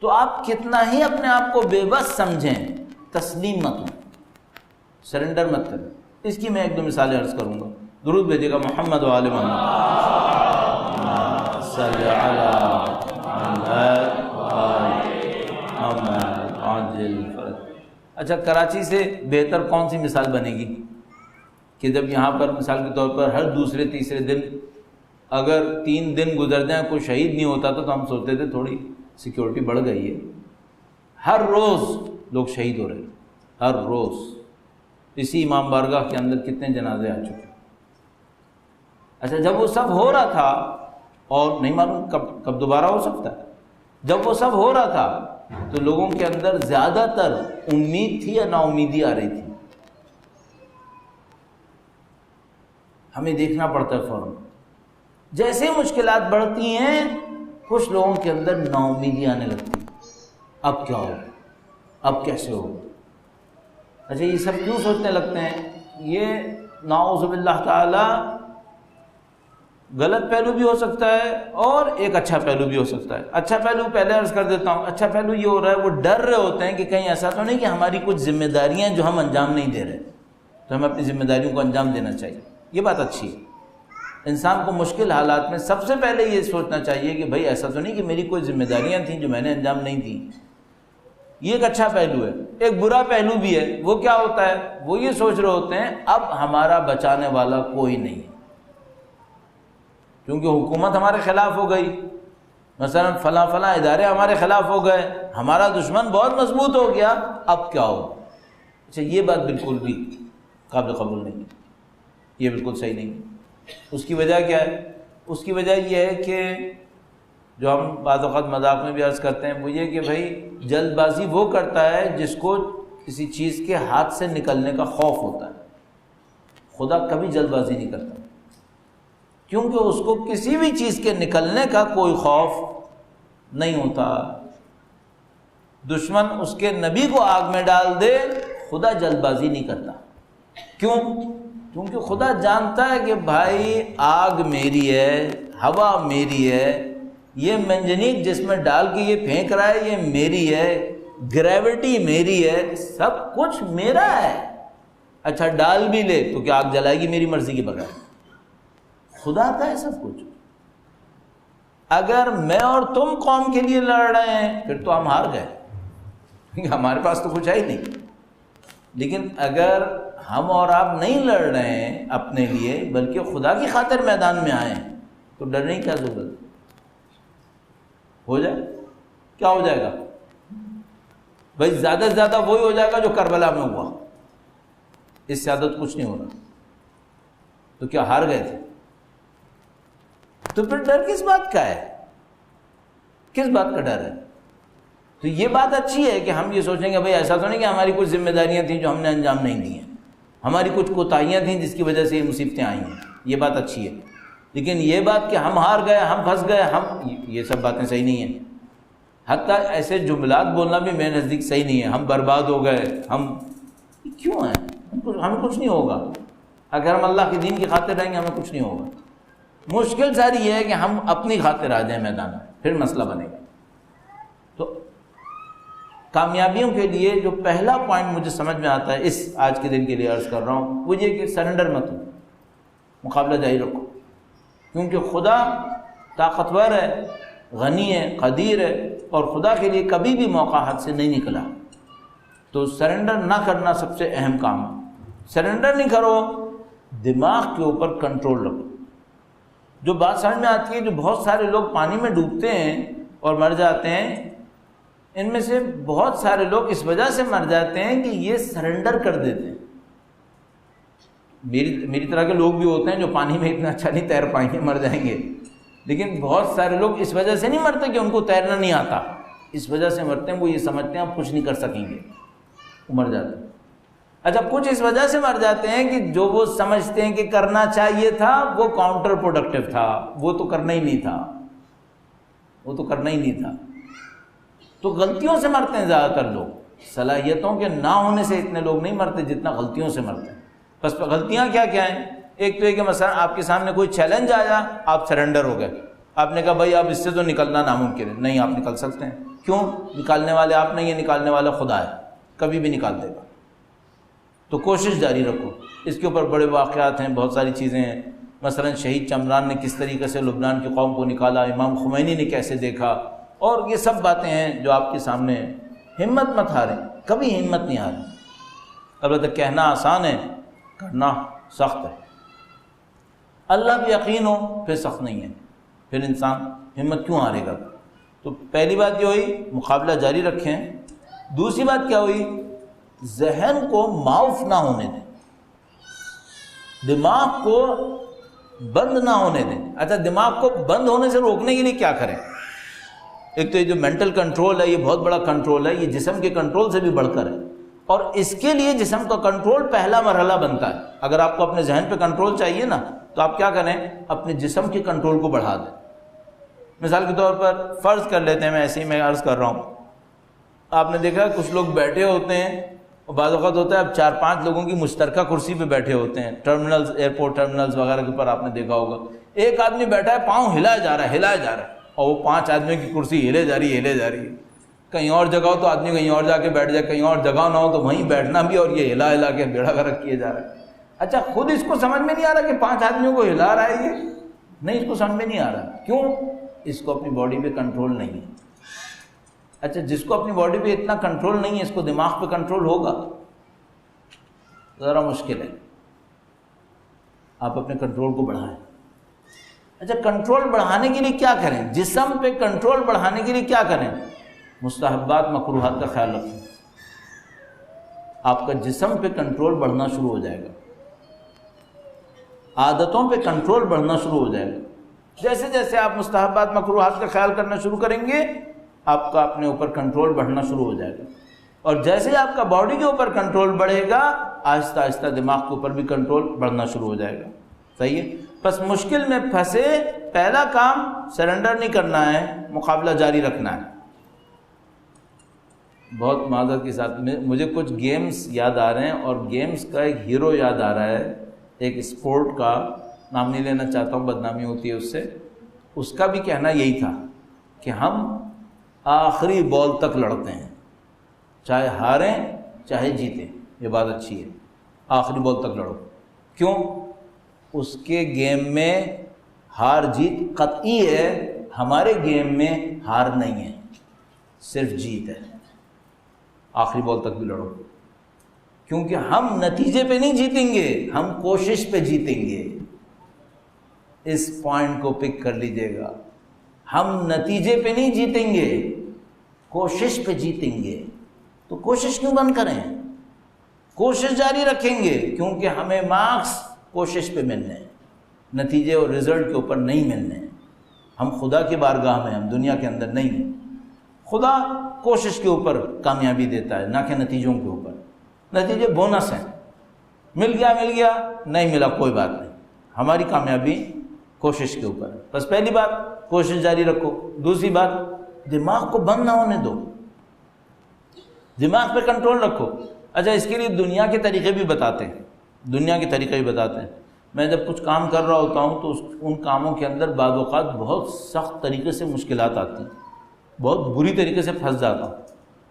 تو آپ کتنا ہی اپنے آپ کو بے بس سمجھیں، تسلیم مت ہوں، سرنڈر مت کریں۔ اس کی میں ایک دو مثالیں عرض کروں گا۔ درود بھیجے گا محمد و آل محمد۔ صلی علی محمد و آل محمد عاجل فرج۔ اچھا کراچی سے بہتر کون سی مثال بنے گی کہ جب یہاں پر مثال کے طور پر ہر دوسرے تیسرے دن اگر 3 دن گزر جائیں کوئی شہید نہیں ہوتا تو ہم سوچتے تھے تھوڑی سیکیورٹی بڑھ گئی ہے۔ ہر روز لوگ شہید ہو رہے ہیں، ہر روز۔ اسی امام بارگاہ کے اندر کتنے جنازے آ چکے۔ اچھا جب وہ سب ہو رہا تھا، اور نہیں معلوم کب دوبارہ ہو سکتا ہے، جب وہ سب ہو رہا تھا تو لوگوں کے اندر زیادہ تر امید تھی یا نا امیدی آ رہی تھی؟ ہمیں دیکھنا پڑتا ہے فوراً۔ جیسے مشکلات بڑھتی ہیں کچھ لوگوں کے اندر نا امیدی آنے لگتی ہے، اب کیا ہو، اب کیسے ہو۔ اچھا یہ سب کیوں سوچنے لگتے ہیں؟ یہ نعوذ باللہ تعالی غلط پہلو بھی ہو سکتا ہے اور ایک اچھا پہلو بھی ہو سکتا ہے۔ اچھا پہلو پہلے عرض کر دیتا ہوں۔ اچھا پہلو یہ ہو رہا ہے وہ ڈر رہے ہوتے ہیں کہ کہیں ایسا تو نہیں کہ ہماری کچھ ذمہ داریاں جو ہم انجام نہیں دے رہے، تو ہمیں اپنی ذمہ داریوں کو انجام دینا چاہیے۔ یہ بات اچھی ہے۔ انسان کو مشکل حالات میں سب سے پہلے یہ سوچنا چاہیے کہ بھائی ایسا تو نہیں کہ میری کوئی ذمہ داریاں تھیں جو میں نے انجام نہیں دیں۔ یہ ایک اچھا پہلو ہے۔ ایک برا پہلو بھی ہے، وہ کیا ہوتا ہے؟ وہ یہ سوچ رہے ہوتے ہیں اب ہمارا بچانے والا کوئی نہیں ہے، کیونکہ حکومت ہمارے خلاف ہو گئی، مثلا فلاں فلاں ادارے ہمارے خلاف ہو گئے، ہمارا دشمن بہت مضبوط ہو گیا، اب کیا ہو۔ اچھا یہ بات بالکل بھی قابل قبول نہیں ہے، یہ بالکل صحیح نہیں ہے۔ اس کی وجہ کیا ہے؟ اس کی وجہ یہ ہے کہ جو ہم بعض اوقات مذاق میں بھی عرض کرتے ہیں وہ یہ کہ بھائی جلد بازی وہ کرتا ہے جس کو کسی چیز کے ہاتھ سے نکلنے کا خوف ہوتا ہے۔ خدا کبھی جلد بازی نہیں کرتا، کیونکہ اس کو کسی بھی چیز کے نکلنے کا کوئی خوف نہیں ہوتا۔ دشمن اس کے نبی کو آگ میں ڈال دے، خدا جلد بازی نہیں کرتا۔ کیوں؟ کیونکہ خدا جانتا ہے کہ بھائی آگ میری ہے، ہوا میری ہے، یہ منجنیق جس میں ڈال کے یہ پھینک رہا ہے یہ میری ہے، گریوٹی میری ہے، سب کچھ میرا ہے۔ اچھا ڈال بھی لے تو کیا آگ جلائے گی میری مرضی کے بغیر؟ خدا کا ہے سب کچھ۔ اگر میں اور تم قوم کے لیے لڑ رہے ہیں پھر تو ہم ہار گئے، کیونکہ ہمارے پاس تو کچھ ہے ہی نہیں۔ لیکن اگر ہم اور آپ نہیں لڑ رہے ہیں اپنے لیے بلکہ خدا کی خاطر میدان میں آئے ہیں تو ڈرنے کی کیا ضرورت؟ ہو جائے کیا ہو جائے گا بھائی؟ زیادہ سے زیادہ وہی ہو جائے گا جو کربلا میں ہوا، اس سے زیادہ کچھ نہیں ہو رہا۔ تو کیا ہار گئے تھے؟ تو پھر ڈر کس بات کا ہے؟ کس بات کا ڈر ہے؟ تو یہ بات اچھی ہے کہ ہم یہ سوچیں گے بھائی ایسا تو نہیں کہ ہماری کچھ ذمہ داریاں تھیں جو ہم نے انجام نہیں دی ہیں، ہماری کچھ کوتاہیاں تھیں جس کی وجہ سے یہ مصیبتیں آئی ہیں، یہ بات اچھی ہے۔ لیکن یہ بات کہ ہم ہار گئے، ہم پھنس گئے، یہ سب باتیں صحیح نہیں ہیں۔ حتیٰ ایسے جملات بولنا بھی میرے نزدیک صحیح نہیں ہے۔ ہم برباد ہو گئے، ہم کیوں ہیں؟ ہمیں کچھ نہیں ہوگا اگر ہم اللہ کے دین کی خاطر رہیں گے، ہمیں کچھ نہیں ہوگا۔ مشکل ساری یہ ہے کہ ہم اپنی خاطر آ جائیں میدان میں، پھر مسئلہ بنے گا۔ تو کامیابیوں کے لیے جو پہلا پوائنٹ مجھے سمجھ میں آتا ہے، اس آج کے دن کے لیے عرض کر رہا ہوں، وہ یہ کہ سرنڈر مت ہو، مقابلہ جاری رکھو، کیونکہ خدا طاقتور ہے، غنی ہے، قدیر ہے، اور خدا کے لیے کبھی بھی موقع ہاتھ سے نہیں نکلا۔ تو سرنڈر نہ کرنا سب سے اہم کام ہے۔ سرنڈر نہیں کرو، دماغ کے اوپر کنٹرول رکھو۔ جو بات سمجھ میں آتی ہے، جو بہت سارے لوگ پانی میں ڈوبتے ہیں اور مر جاتے ہیں، ان میں سے بہت سارے لوگ اس وجہ سے مر جاتے ہیں کہ یہ سرنڈر کر دیتے ہیں۔ میری طرح کے لوگ بھی ہوتے ہیں جو پانی میں اتنا اچھا نہیں تیر پائیں گے، مر جائیں گے۔ لیکن بہت سارے لوگ اس وجہ سے نہیں مرتے کہ ان کو تیرنا نہیں آتا، اس وجہ سے مرتے ہیں وہ یہ سمجھتے ہیں ہم کچھ نہیں کر سکیں گے، وہ مر جاتے ہیں۔ اچھا کچھ اس وجہ سے مر جاتے ہیں کہ جو وہ سمجھتے ہیں کہ کرنا چاہیے تھا وہ کاؤنٹر پروڈکٹیو تھا، وہ تو کرنا ہی نہیں تھا، وہ تو کرنا ہی نہیں تھا۔ تو غلطیوں سے مرتے ہیں زیادہ تر لوگ، صلاحیتوں کے نہ ہونے سے اتنے لوگ نہیں مرتے جتنا غلطیوں سے مرتے ہیں۔ بس غلطیاں کیا کیا ہیں؟ ایک تو یہ کہ مثلا آپ کے سامنے کوئی چیلنج آیا، آپ سرنڈر ہو گئے، آپ نے کہا بھائی اب اس سے تو نکلنا ناممکن ہے۔ نہیں، آپ نکل سکتے ہیں۔ کیوں؟ نکالنے والے آپ نہیں ہیں، نکالنے والا خدا ہے، کبھی بھی نکال دے گا۔ تو کوشش جاری رکھو۔ اس کے اوپر بڑے واقعات ہیں، بہت ساری چیزیں ہیں، مثلا شہید چمران نے کس طریقے سے لبنان کی قوم کو نکالا، امام خمینی نے کیسے دیکھا، اور یہ سب باتیں ہیں جو آپ کے سامنے ہیں۔ ہمت مت ہاریں، کبھی ہمت نہیں ہاریں۔ البتہ کہنا آسان ہے، کرنا سخت ہے۔ اللہ پہ یقین ہو پھر سخت نہیں ہے، پھر انسان ہمت کیوں ہارے گا؟ تو پہلی بات یہ ہوئی مقابلہ جاری رکھیں۔ دوسری بات کیا ہوئی؟ ذہن کو معاف نہ ہونے دیں، دماغ کو بند نہ ہونے دیں۔ اچھا دماغ کو بند ہونے سے روکنے کے لیے کیا کریں؟ ایک تو یہ جو مینٹل کنٹرول ہے، یہ بہت بڑا کنٹرول ہے، یہ جسم کے کنٹرول سے بھی بڑھ کر ہے، اور اس کے لیے جسم کا کنٹرول پہلا مرحلہ بنتا ہے۔ اگر آپ کو اپنے ذہن پہ کنٹرول چاہیے نا تو آپ کیا کریں؟ اپنے جسم کے کنٹرول کو بڑھا دیں۔ مثال کے طور پر فرض کر لیتے ہیں، میں ایسے ہی میں عرض کر رہا ہوں، آپ نے دیکھا کچھ لوگ بیٹھے ہوتے ہیں، اور بعض اوقات ہوتا ہے اب 4-5 لوگوں کی مشترکہ کرسی پہ بیٹھے ہوتے ہیں، ٹرمینلز، ایئرپورٹ ٹرمینلز وغیرہ کے اوپر آپ نے دیکھا ہوگا، ایک آدمی بیٹھا ہے، پاؤں ہلایا جا رہا ہے، اور وہ 5 آدمیوں کی کرسی ہلے جا رہی ہے۔ کہیں اور جگہ ہو تو آدمی کہیں اور جا کے بیٹھ جائے، کہیں اور جگہ نہ ہو تو وہیں بیٹھنا بھی، اور یہ ہلا کے بیڑا غرق کیے جا رہا ہے۔ اچھا خود اس کو سمجھ میں نہیں آ رہا کہ 5 آدمیوں کو ہلا رہا ہے، یہ نہیں، اس کو سمجھ میں نہیں آ رہا۔ کیوں؟ اس کو اپنی باڈی پہ کنٹرول نہیں ہے۔ اچھا جس کو اپنی باڈی پہ اتنا کنٹرول نہیں ہے، اس کو دماغ پہ کنٹرول ہوگا؟ ذرا مشکل ہے۔ آپ اپنے کنٹرول کو بڑھائیں۔ اچھا کنٹرول بڑھانے کے لیے کیا کریں؟ جسم پہ کنٹرول بڑھانے کے لیے کیا کریں؟ مستحبات مکروہات کا خیال رکھیں، آپ کا جسم پہ کنٹرول بڑھنا شروع ہو جائے گا، عادتوں پہ کنٹرول بڑھنا شروع ہو جائے گا۔ جیسے جیسے آپ مستحبات مکروہات کا خیال کرنا شروع کریں گے، آپ کا اپنے اوپر کنٹرول بڑھنا شروع ہو جائے گا، اور جیسے آپ کا باڈی کے اوپر کنٹرول بڑھے گا، آہستہ آہستہ دماغ کے اوپر بھی کنٹرول بڑھنا شروع ہو جائے گا۔ صحیح ہے. بس مشکل میں پھنسے، پہلا کام سرنڈر نہیں کرنا ہے، مقابلہ جاری رکھنا ہے. بہت معذرت کے ساتھ مجھے کچھ گیمز یاد آ رہے ہیں، اور گیمز کا ایک ہیرو یاد آ رہا ہے، ایک اسپورٹ کا نام نہیں لینا چاہتا ہوں، بدنامی ہوتی ہے اس سے. اس کا بھی کہنا یہی تھا کہ ہم آخری بال تک لڑتے ہیں، چاہے ہاریں چاہے جیتیں. یہ بات اچھی ہے، آخری بال تک لڑو. کیوں؟ اس کے گیم میں ہار جیت قطعی ہے، ہمارے گیم میں ہار نہیں ہے، صرف جیت ہے. آخری بال تک بھی لڑو، کیونکہ ہم نتیجے پہ نہیں جیتیں گے، ہم کوشش پہ جیتیں گے. اس پوائنٹ کو پک کر لیجئے گا. ہم نتیجے پہ نہیں جیتیں گے، کوشش پہ جیتیں گے. تو کوشش کیوں بند کریں؟ کوشش جاری رکھیں گے، کیونکہ ہمیں مارکس کوشش پہ ملنے ہیں، نتیجے اور رزلٹ کے اوپر نہیں ملنے ہیں. ہم خدا کی بارگاہ میں، ہم دنیا کے اندر نہیں ہیں. خدا کوشش کے اوپر کامیابی دیتا ہے، نہ کہ نتیجوں کے اوپر. نتیجے بونس ہیں، مل گیا، نہیں ملا کوئی بات نہیں. ہماری کامیابی کوشش کے اوپر ہے. بس پہلی بات کوشش جاری رکھو. دوسری بات دماغ کو بند نہ ہونے دو، دماغ پہ کنٹرول رکھو. اچھا، اس کے لیے دنیا کے طریقے بھی بتاتے ہیں. میں جب کچھ کام کر رہا ہوتا ہوں تو ان کاموں کے اندر بعض اوقات بہت سخت طریقے سے مشکلات آتی ہیں، بہت بری طریقے سے پھنس جاتا ہوں،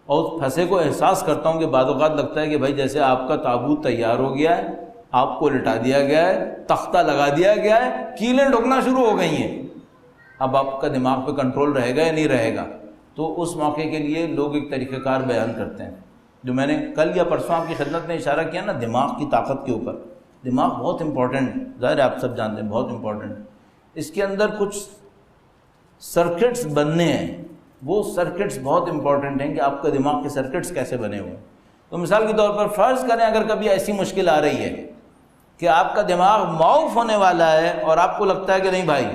اور اس پھنسے کو احساس کرتا ہوں کہ بعض اوقات لگتا ہے کہ بھائی جیسے آپ کا تابوت تیار ہو گیا ہے، آپ کو لٹا دیا گیا ہے، تختہ لگا دیا گیا ہے، کیلیں ڈھکنا شروع ہو گئی ہیں. اب آپ کا دماغ پہ کنٹرول رہے گا یا نہیں رہے گا؟ تو اس موقع کے لیے لوگ ایک طریقہ کار بیان کرتے ہیں، جو میں نے کل یا پرسوں آپ کی خدمت میں اشارہ کیا نا، دماغ کی طاقت کے اوپر. دماغ بہت امپورٹنٹ، ظاہر ہے آپ سب جانتے ہیں، بہت امپورٹنٹ. اس کے اندر کچھ سرکٹس بننے ہیں، وہ سرکٹس بہت امپورٹنٹ ہیں کہ آپ کا دماغ کے سرکٹس کیسے بنے ہوئے ہیں. تو مثال کے طور پر فرض کریں اگر کبھی ایسی مشکل آ رہی ہے کہ آپ کا دماغ معاف ہونے والا ہے اور آپ کو لگتا ہے کہ نہیں بھائی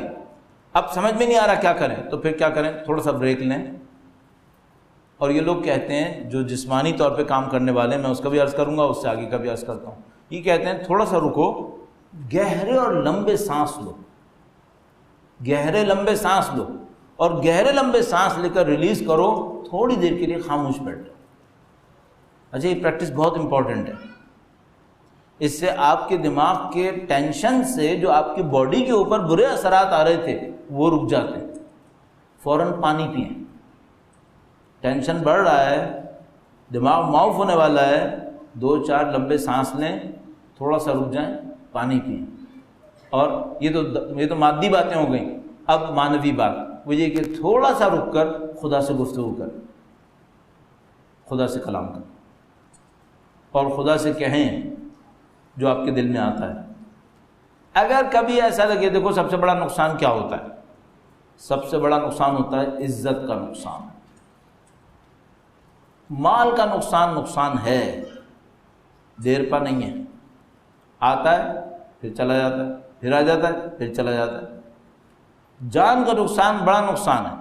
اب سمجھ میں نہیں آ رہا کیا کریں، تو پھر کیا کریں؟ تھوڑا سا بریک لیں. اور یہ لوگ کہتے ہیں، جو جسمانی طور پہ کام کرنے والے ہیں، میں اس کا بھی عرض کروں گا، اس سے آگے کا بھی عرض کرتا ہوں. یہ کہتے ہیں تھوڑا سا رکو، گہرے اور لمبے سانس لو، گہرے لمبے سانس لو، اور گہرے لمبے سانس لے کر ریلیز کرو، تھوڑی دیر کے لیے خاموش بیٹھ جاؤ. اچھا، یہ پریکٹس بہت امپورٹنٹ ہے. اس سے آپ کے دماغ کے ٹینشن سے جو آپ کی باڈی کے اوپر برے اثرات آ رہے تھے وہ رک جاتے ہیں. فوراً پانی پئیں. ٹینشن بڑھ رہا ہے، دماغ معاف ہونے والا ہے، 2-4 لمبے سانس لیں، تھوڑا سا رک جائیں، پانی پئیں. اور یہ تو مادی باتیں ہو گئیں. اب معنوی بات وہ یہ کہ تھوڑا سا رک کر خدا سے گفتگو کر، خدا سے کلام کر، اور خدا سے کہیں جو آپ کے دل میں آتا ہے. اگر کبھی ایسا لگے، دیکھو سب سے بڑا نقصان کیا ہوتا ہے؟ سب سے بڑا نقصان ہوتا ہے عزت کا نقصان. مال کا نقصان ہے، دیر پا نہیں ہے. آتا ہے پھر چلا جاتا ہے، پھر آ جاتا ہے پھر چلا جاتا ہے. جان کا نقصان بڑا نقصان ہے،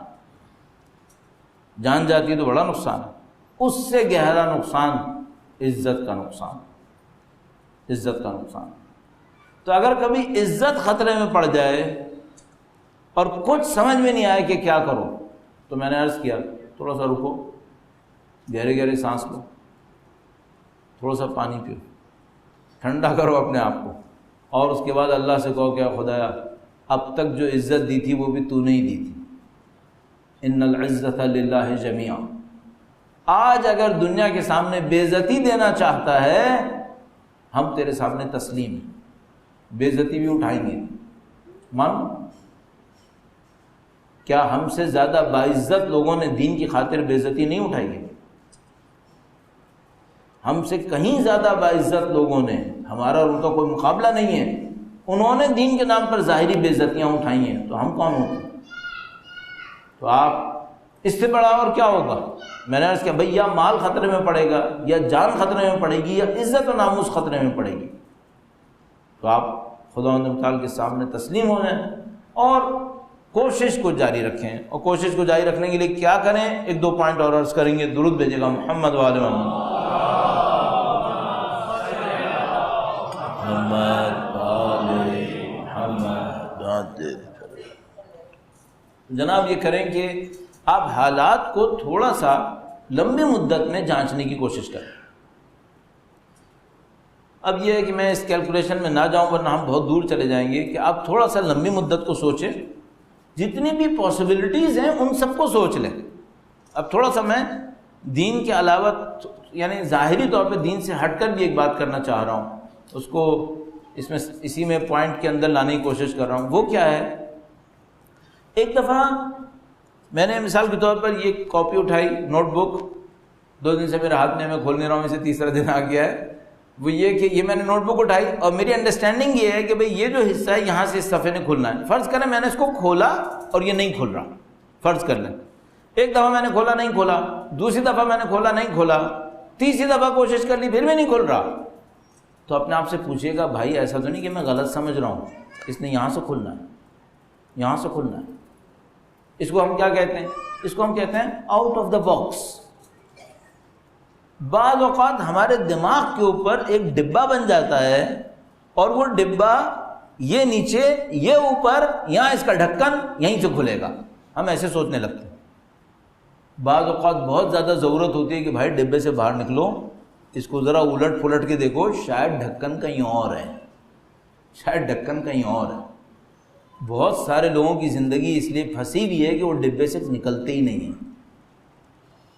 جان جاتی ہے تو بڑا نقصان ہے. اس سے گہرا نقصان عزت کا نقصان، عزت کا نقصان. تو اگر کبھی عزت خطرے میں پڑ جائے اور کچھ سمجھ میں نہیں آئے کہ کیا کرو، تو میں نے عرض کیا تھوڑا سا رکو، گہرے گہرے سانس لو، تھوڑا سا پانی پیو، ٹھنڈا کرو اپنے آپ کو، اور اس کے بعد اللہ سے کہو کہ خدایا اب تک جو عزت دی تھی وہ بھی تو نہیں دی تھی. ان العزت للہ جمیعا. آج اگر دنیا کے سامنے بے عزتی دینا چاہتا ہے، ہم تیرے سامنے تسلیم ہیں، بے عزتی بھی اٹھائیں گے. مانو کیا ہم سے زیادہ باعزت لوگوں نے دین کی خاطر بے عزتی نہیں اٹھائی ہے؟ ہم سے کہیں زیادہ باعزت لوگوں نے، ہمارا اور ان کا کوئی مقابلہ نہیں ہے، انہوں نے دین کے نام پر ظاہری بے عزتیاں اٹھائی ہیں، تو ہم کون ہوتے ہیں؟ تو آپ اس سے بڑا اور کیا ہوگا؟ میں نے عرض کیا بھئی یا مال خطرے میں پڑے گا، یا جان خطرے میں پڑے گی، یا عزت و ناموس خطرے میں پڑے گی. تو آپ خداوند متعال کے سامنے تسلیم ہو جائیں اور کوشش کو جاری رکھیں. اور کوشش کو جاری رکھنے کے لیے کیا کریں؟ 1-2 پوائنٹ اور عرض کریں گے. درود بھیجے گا محمد وآل محمد. محمد جناب یہ کریں کہ آپ حالات کو تھوڑا سا لمبی مدت میں جانچنے کی کوشش کریں. اب یہ ہے کہ میں اس کیلکولیشن میں نہ جاؤں ورنہ ہم بہت دور چلے جائیں گے، کہ آپ تھوڑا سا لمبی مدت کو سوچیں، جتنی بھی پاسبلٹیز ہیں ان سب کو سوچ لیں. اب تھوڑا سا میں دین کے علاوہ یعنی ظاہری طور پہ دین سے ہٹ کر بھی ایک بات کرنا چاہ رہا ہوں، اس کو اسی میں پوائنٹ کے اندر لانے کی کوشش کر رہا ہوں. وہ کیا ہے، ایک دفعہ میں نے مثال کے طور پر یہ کاپی اٹھائی، نوٹ بک، 2 دن سے میرے ہاتھ میں کھول نہیں رہا ہوں، اسے تیسرا دن آ گیا ہے. وہ یہ کہ یہ میں نے نوٹ بک اٹھائی اور میری انڈرسٹینڈنگ یہ ہے کہ بھئی یہ جو حصہ ہے یہاں سے اس صفحے نے کھلنا ہے. فرض کریں میں نے اس کو کھولا اور یہ نہیں کھل رہا، فرض کر لیں ایک دفعہ میں نے کھولا نہیں کھولا، دوسری دفعہ میں نے کھولا نہیں کھولا، تیسری دفعہ کوشش کر لی پھر بھی نہیں کھل رہا، تو اپنے آپ سے پوچھئے گا بھائی ایسا تو نہیں کہ میں غلط سمجھ رہا ہوں، اس نے یہاں سے کھلنا ہے، یہاں سے کھلنا ہے. اس کو ہم کیا کہتے ہیں، اس کو ہم کہتے ہیں آؤٹ آف دا باکس. بعض اوقات ہمارے دماغ کے اوپر ایک ڈبہ بن جاتا ہے اور وہ ڈبہ یہ نیچے یہ اوپر، یہاں اس کا ڈھکن یہیں سے کھلے گا، ہم ایسے سوچنے لگتے ہیں. بعض اوقات بہت زیادہ ضرورت ہوتی ہے کہ بھائی ڈبے سے باہر نکلو، اس کو ذرا الٹ پلٹ کے دیکھو، شاید ڈھکن کہیں اور ہے، شاید ڈھکن کہیں اور ہے. بہت سارے لوگوں کی زندگی اس لیے پھنسی ہوئی ہے کہ وہ ڈبے سے نکلتے ہی نہیں ہیں.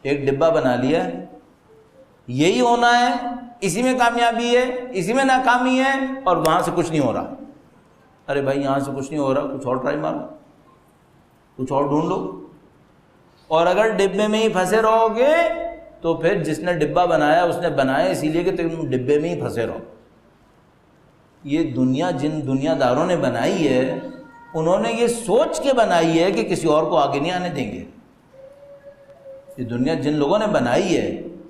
ایک ڈبہ بنا لیا، یہی ہونا ہے، اسی میں کامیابی ہے، اسی میں ناکامی ہے، اور وہاں سے کچھ نہیں ہو رہا. ارے بھائی یہاں سے کچھ نہیں ہو رہا، کچھ اور ٹرائی مارو، کچھ اور ڈھونڈ لو. اور اگر ڈبے میں ہی پھنسے رہو گے تو پھر جس نے ڈبہ بنایا اس نے بنایا اسی لیے کہ تم ڈبے میں ہی پھنسے رہو. یہ دنیا جن دنیا داروں نے بنائی ہے انہوں نے یہ سوچ کے بنائی ہے کہ کسی اور کو آگے نہیں آنے دیں گے. یہ دنیا جن لوگوں نے بنائی ہے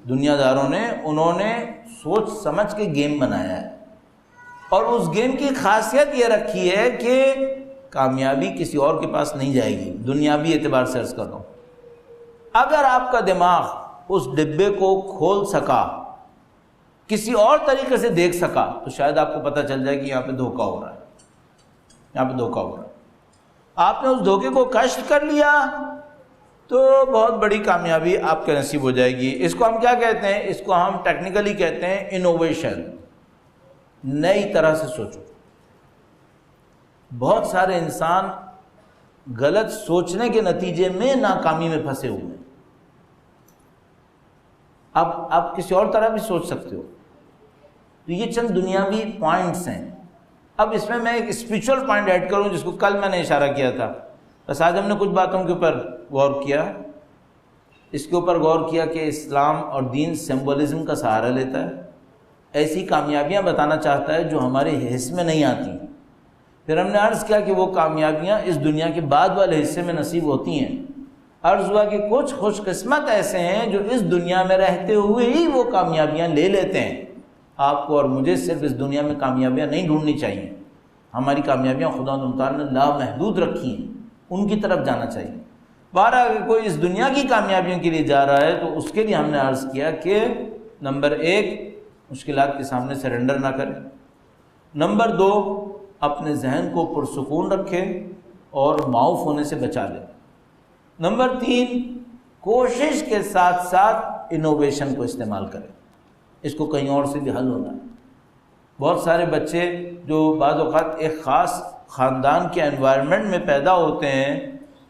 دنیا داروں نے، انہوں نے سوچ سمجھ کے گیم بنایا ہے، اور اس گیم کی خاصیت یہ رکھی ہے کہ کامیابی کسی اور کے پاس نہیں جائے گی. دنیاوی اعتبار سے عرض کر رہا ہوں، اگر آپ کا دماغ اس ڈبے کو کھول سکا، کسی اور طریقے سے دیکھ سکا، تو شاید آپ کو پتہ چل جائے کہ یہاں پہ دھوکہ ہو رہا ہے، یہاں پہ دھوکہ ہو رہا ہے. آپ نے اس دھوکے کو کشف کر لیا تو بہت بڑی کامیابی آپ کے نصیب ہو جائے گی. اس کو ہم کیا کہتے ہیں، اس کو ہم ٹیکنیکلی کہتے ہیں انوویشن. نئی طرح سے سوچو. بہت سارے انسان غلط سوچنے کے نتیجے میں ناکامی میں پھنسے ہوئے ہیں. آپ کسی اور طرح بھی سوچ سکتے ہو. تو یہ چند دنیاوی پوائنٹس ہیں. اب اس میں ایک اسپریچول پوائنٹ ایڈ کروں جس کو کل میں نے اشارہ کیا تھا. بس آج ہم نے کچھ باتوں کے اوپر غور کیا. اس کے اوپر غور کیا کہ اسلام اور دین سمبولزم کا سہارا لیتا ہے، ایسی کامیابیاں بتانا چاہتا ہے جو ہمارے حصے میں نہیں آتی. پھر ہم نے عرض کیا کہ وہ کامیابیاں اس دنیا کے بعد والے حصے میں نصیب ہوتی ہیں. عرض ہوا کہ کچھ خوش قسمت ایسے ہیں جو اس دنیا میں رہتے ہوئے ہی وہ کامیابیاں لے لیتے ہیں. آپ کو اور مجھے صرف اس دنیا میں کامیابیاں نہیں ڈھونڈنی چاہیے. ہماری کامیابیاں خدا تعالیٰ نے لامحدود رکھی ہیں، ان کی طرف جانا چاہیے. بہرحال اگر کوئی اس دنیا کی کامیابیوں کے لیے جا رہا ہے تو اس کے لیے ہم نے عرض کیا کہ نمبر 1 مشکلات کے سامنے سرنڈر نہ کرے. نمبر 2 اپنے ذہن کو پرسکون رکھے اور معاف ہونے سے بچا لے. نمبر 3 کوشش کے ساتھ ساتھ انوویشن کو استعمال کرے. اس کو کہیں اور سے بھی حل ہونا ہے. بہت سارے بچے جو بعض اوقات ایک خاص خاندان کے انوائرمنٹ میں پیدا ہوتے ہیں،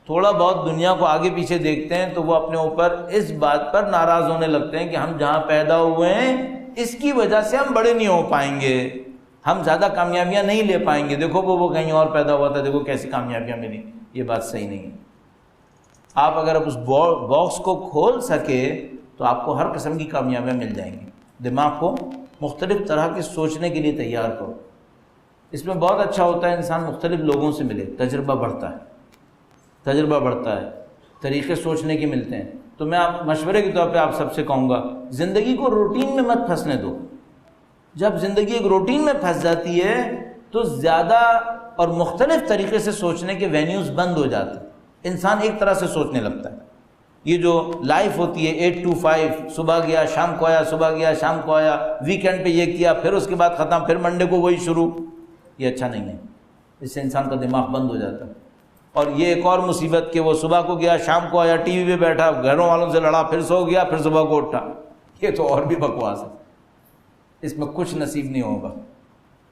تھوڑا بہت دنیا کو آگے پیچھے دیکھتے ہیں تو وہ اپنے اوپر اس بات پر ناراض ہونے لگتے ہیں کہ ہم جہاں پیدا ہوئے ہیں اس کی وجہ سے ہم بڑے نہیں ہو پائیں گے، ہم زیادہ کامیابیاں نہیں لے پائیں گے. دیکھو وہ کہیں اور پیدا ہوا تھا، دیکھو کیسی کامیابیاں ملی. یہ بات صحیح نہیں ہے. آپ اگر اس باکس کو کھول سکے تو آپ کو ہر قسم کی کامیابیاں مل جائیں گی. دماغ کو مختلف طرح کے سوچنے کے لیے تیار کرو. اس میں بہت اچھا ہوتا ہے انسان مختلف لوگوں سے ملے، تجربہ بڑھتا ہے، تجربہ بڑھتا ہے، طریقے سوچنے کے ملتے ہیں. تو میں آپ مشورے کے طور پہ آپ سب سے کہوں گا زندگی کو روٹین میں مت پھنسنے دو. جب زندگی ایک روٹین میں پھنس جاتی ہے تو زیادہ اور مختلف طریقے سے سوچنے کے وینیوز بند ہو جاتے ہیں. انسان ایک طرح سے سوچنے لگتا ہے. یہ جو لائف ہوتی ہے 8 to 5، صبح گیا شام کو آیا، صبح گیا شام کو آیا، ویکینڈ پہ یہ کیا، پھر اس کے بعد ختم، پھر منڈے کو وہی شروع، یہ اچھا نہیں ہے. اس سے انسان کا دماغ بند ہو جاتا ہے۔ اور یہ ایک اور مصیبت کہ وہ صبح کو گیا، شام کو آیا، ٹی وی پہ بیٹھا، گھروں والوں سے لڑا، پھر سو گیا، پھر صبح کو اٹھا، یہ تو اور بھی بکواس ہے، اس میں کچھ نصیب نہیں ہوگا۔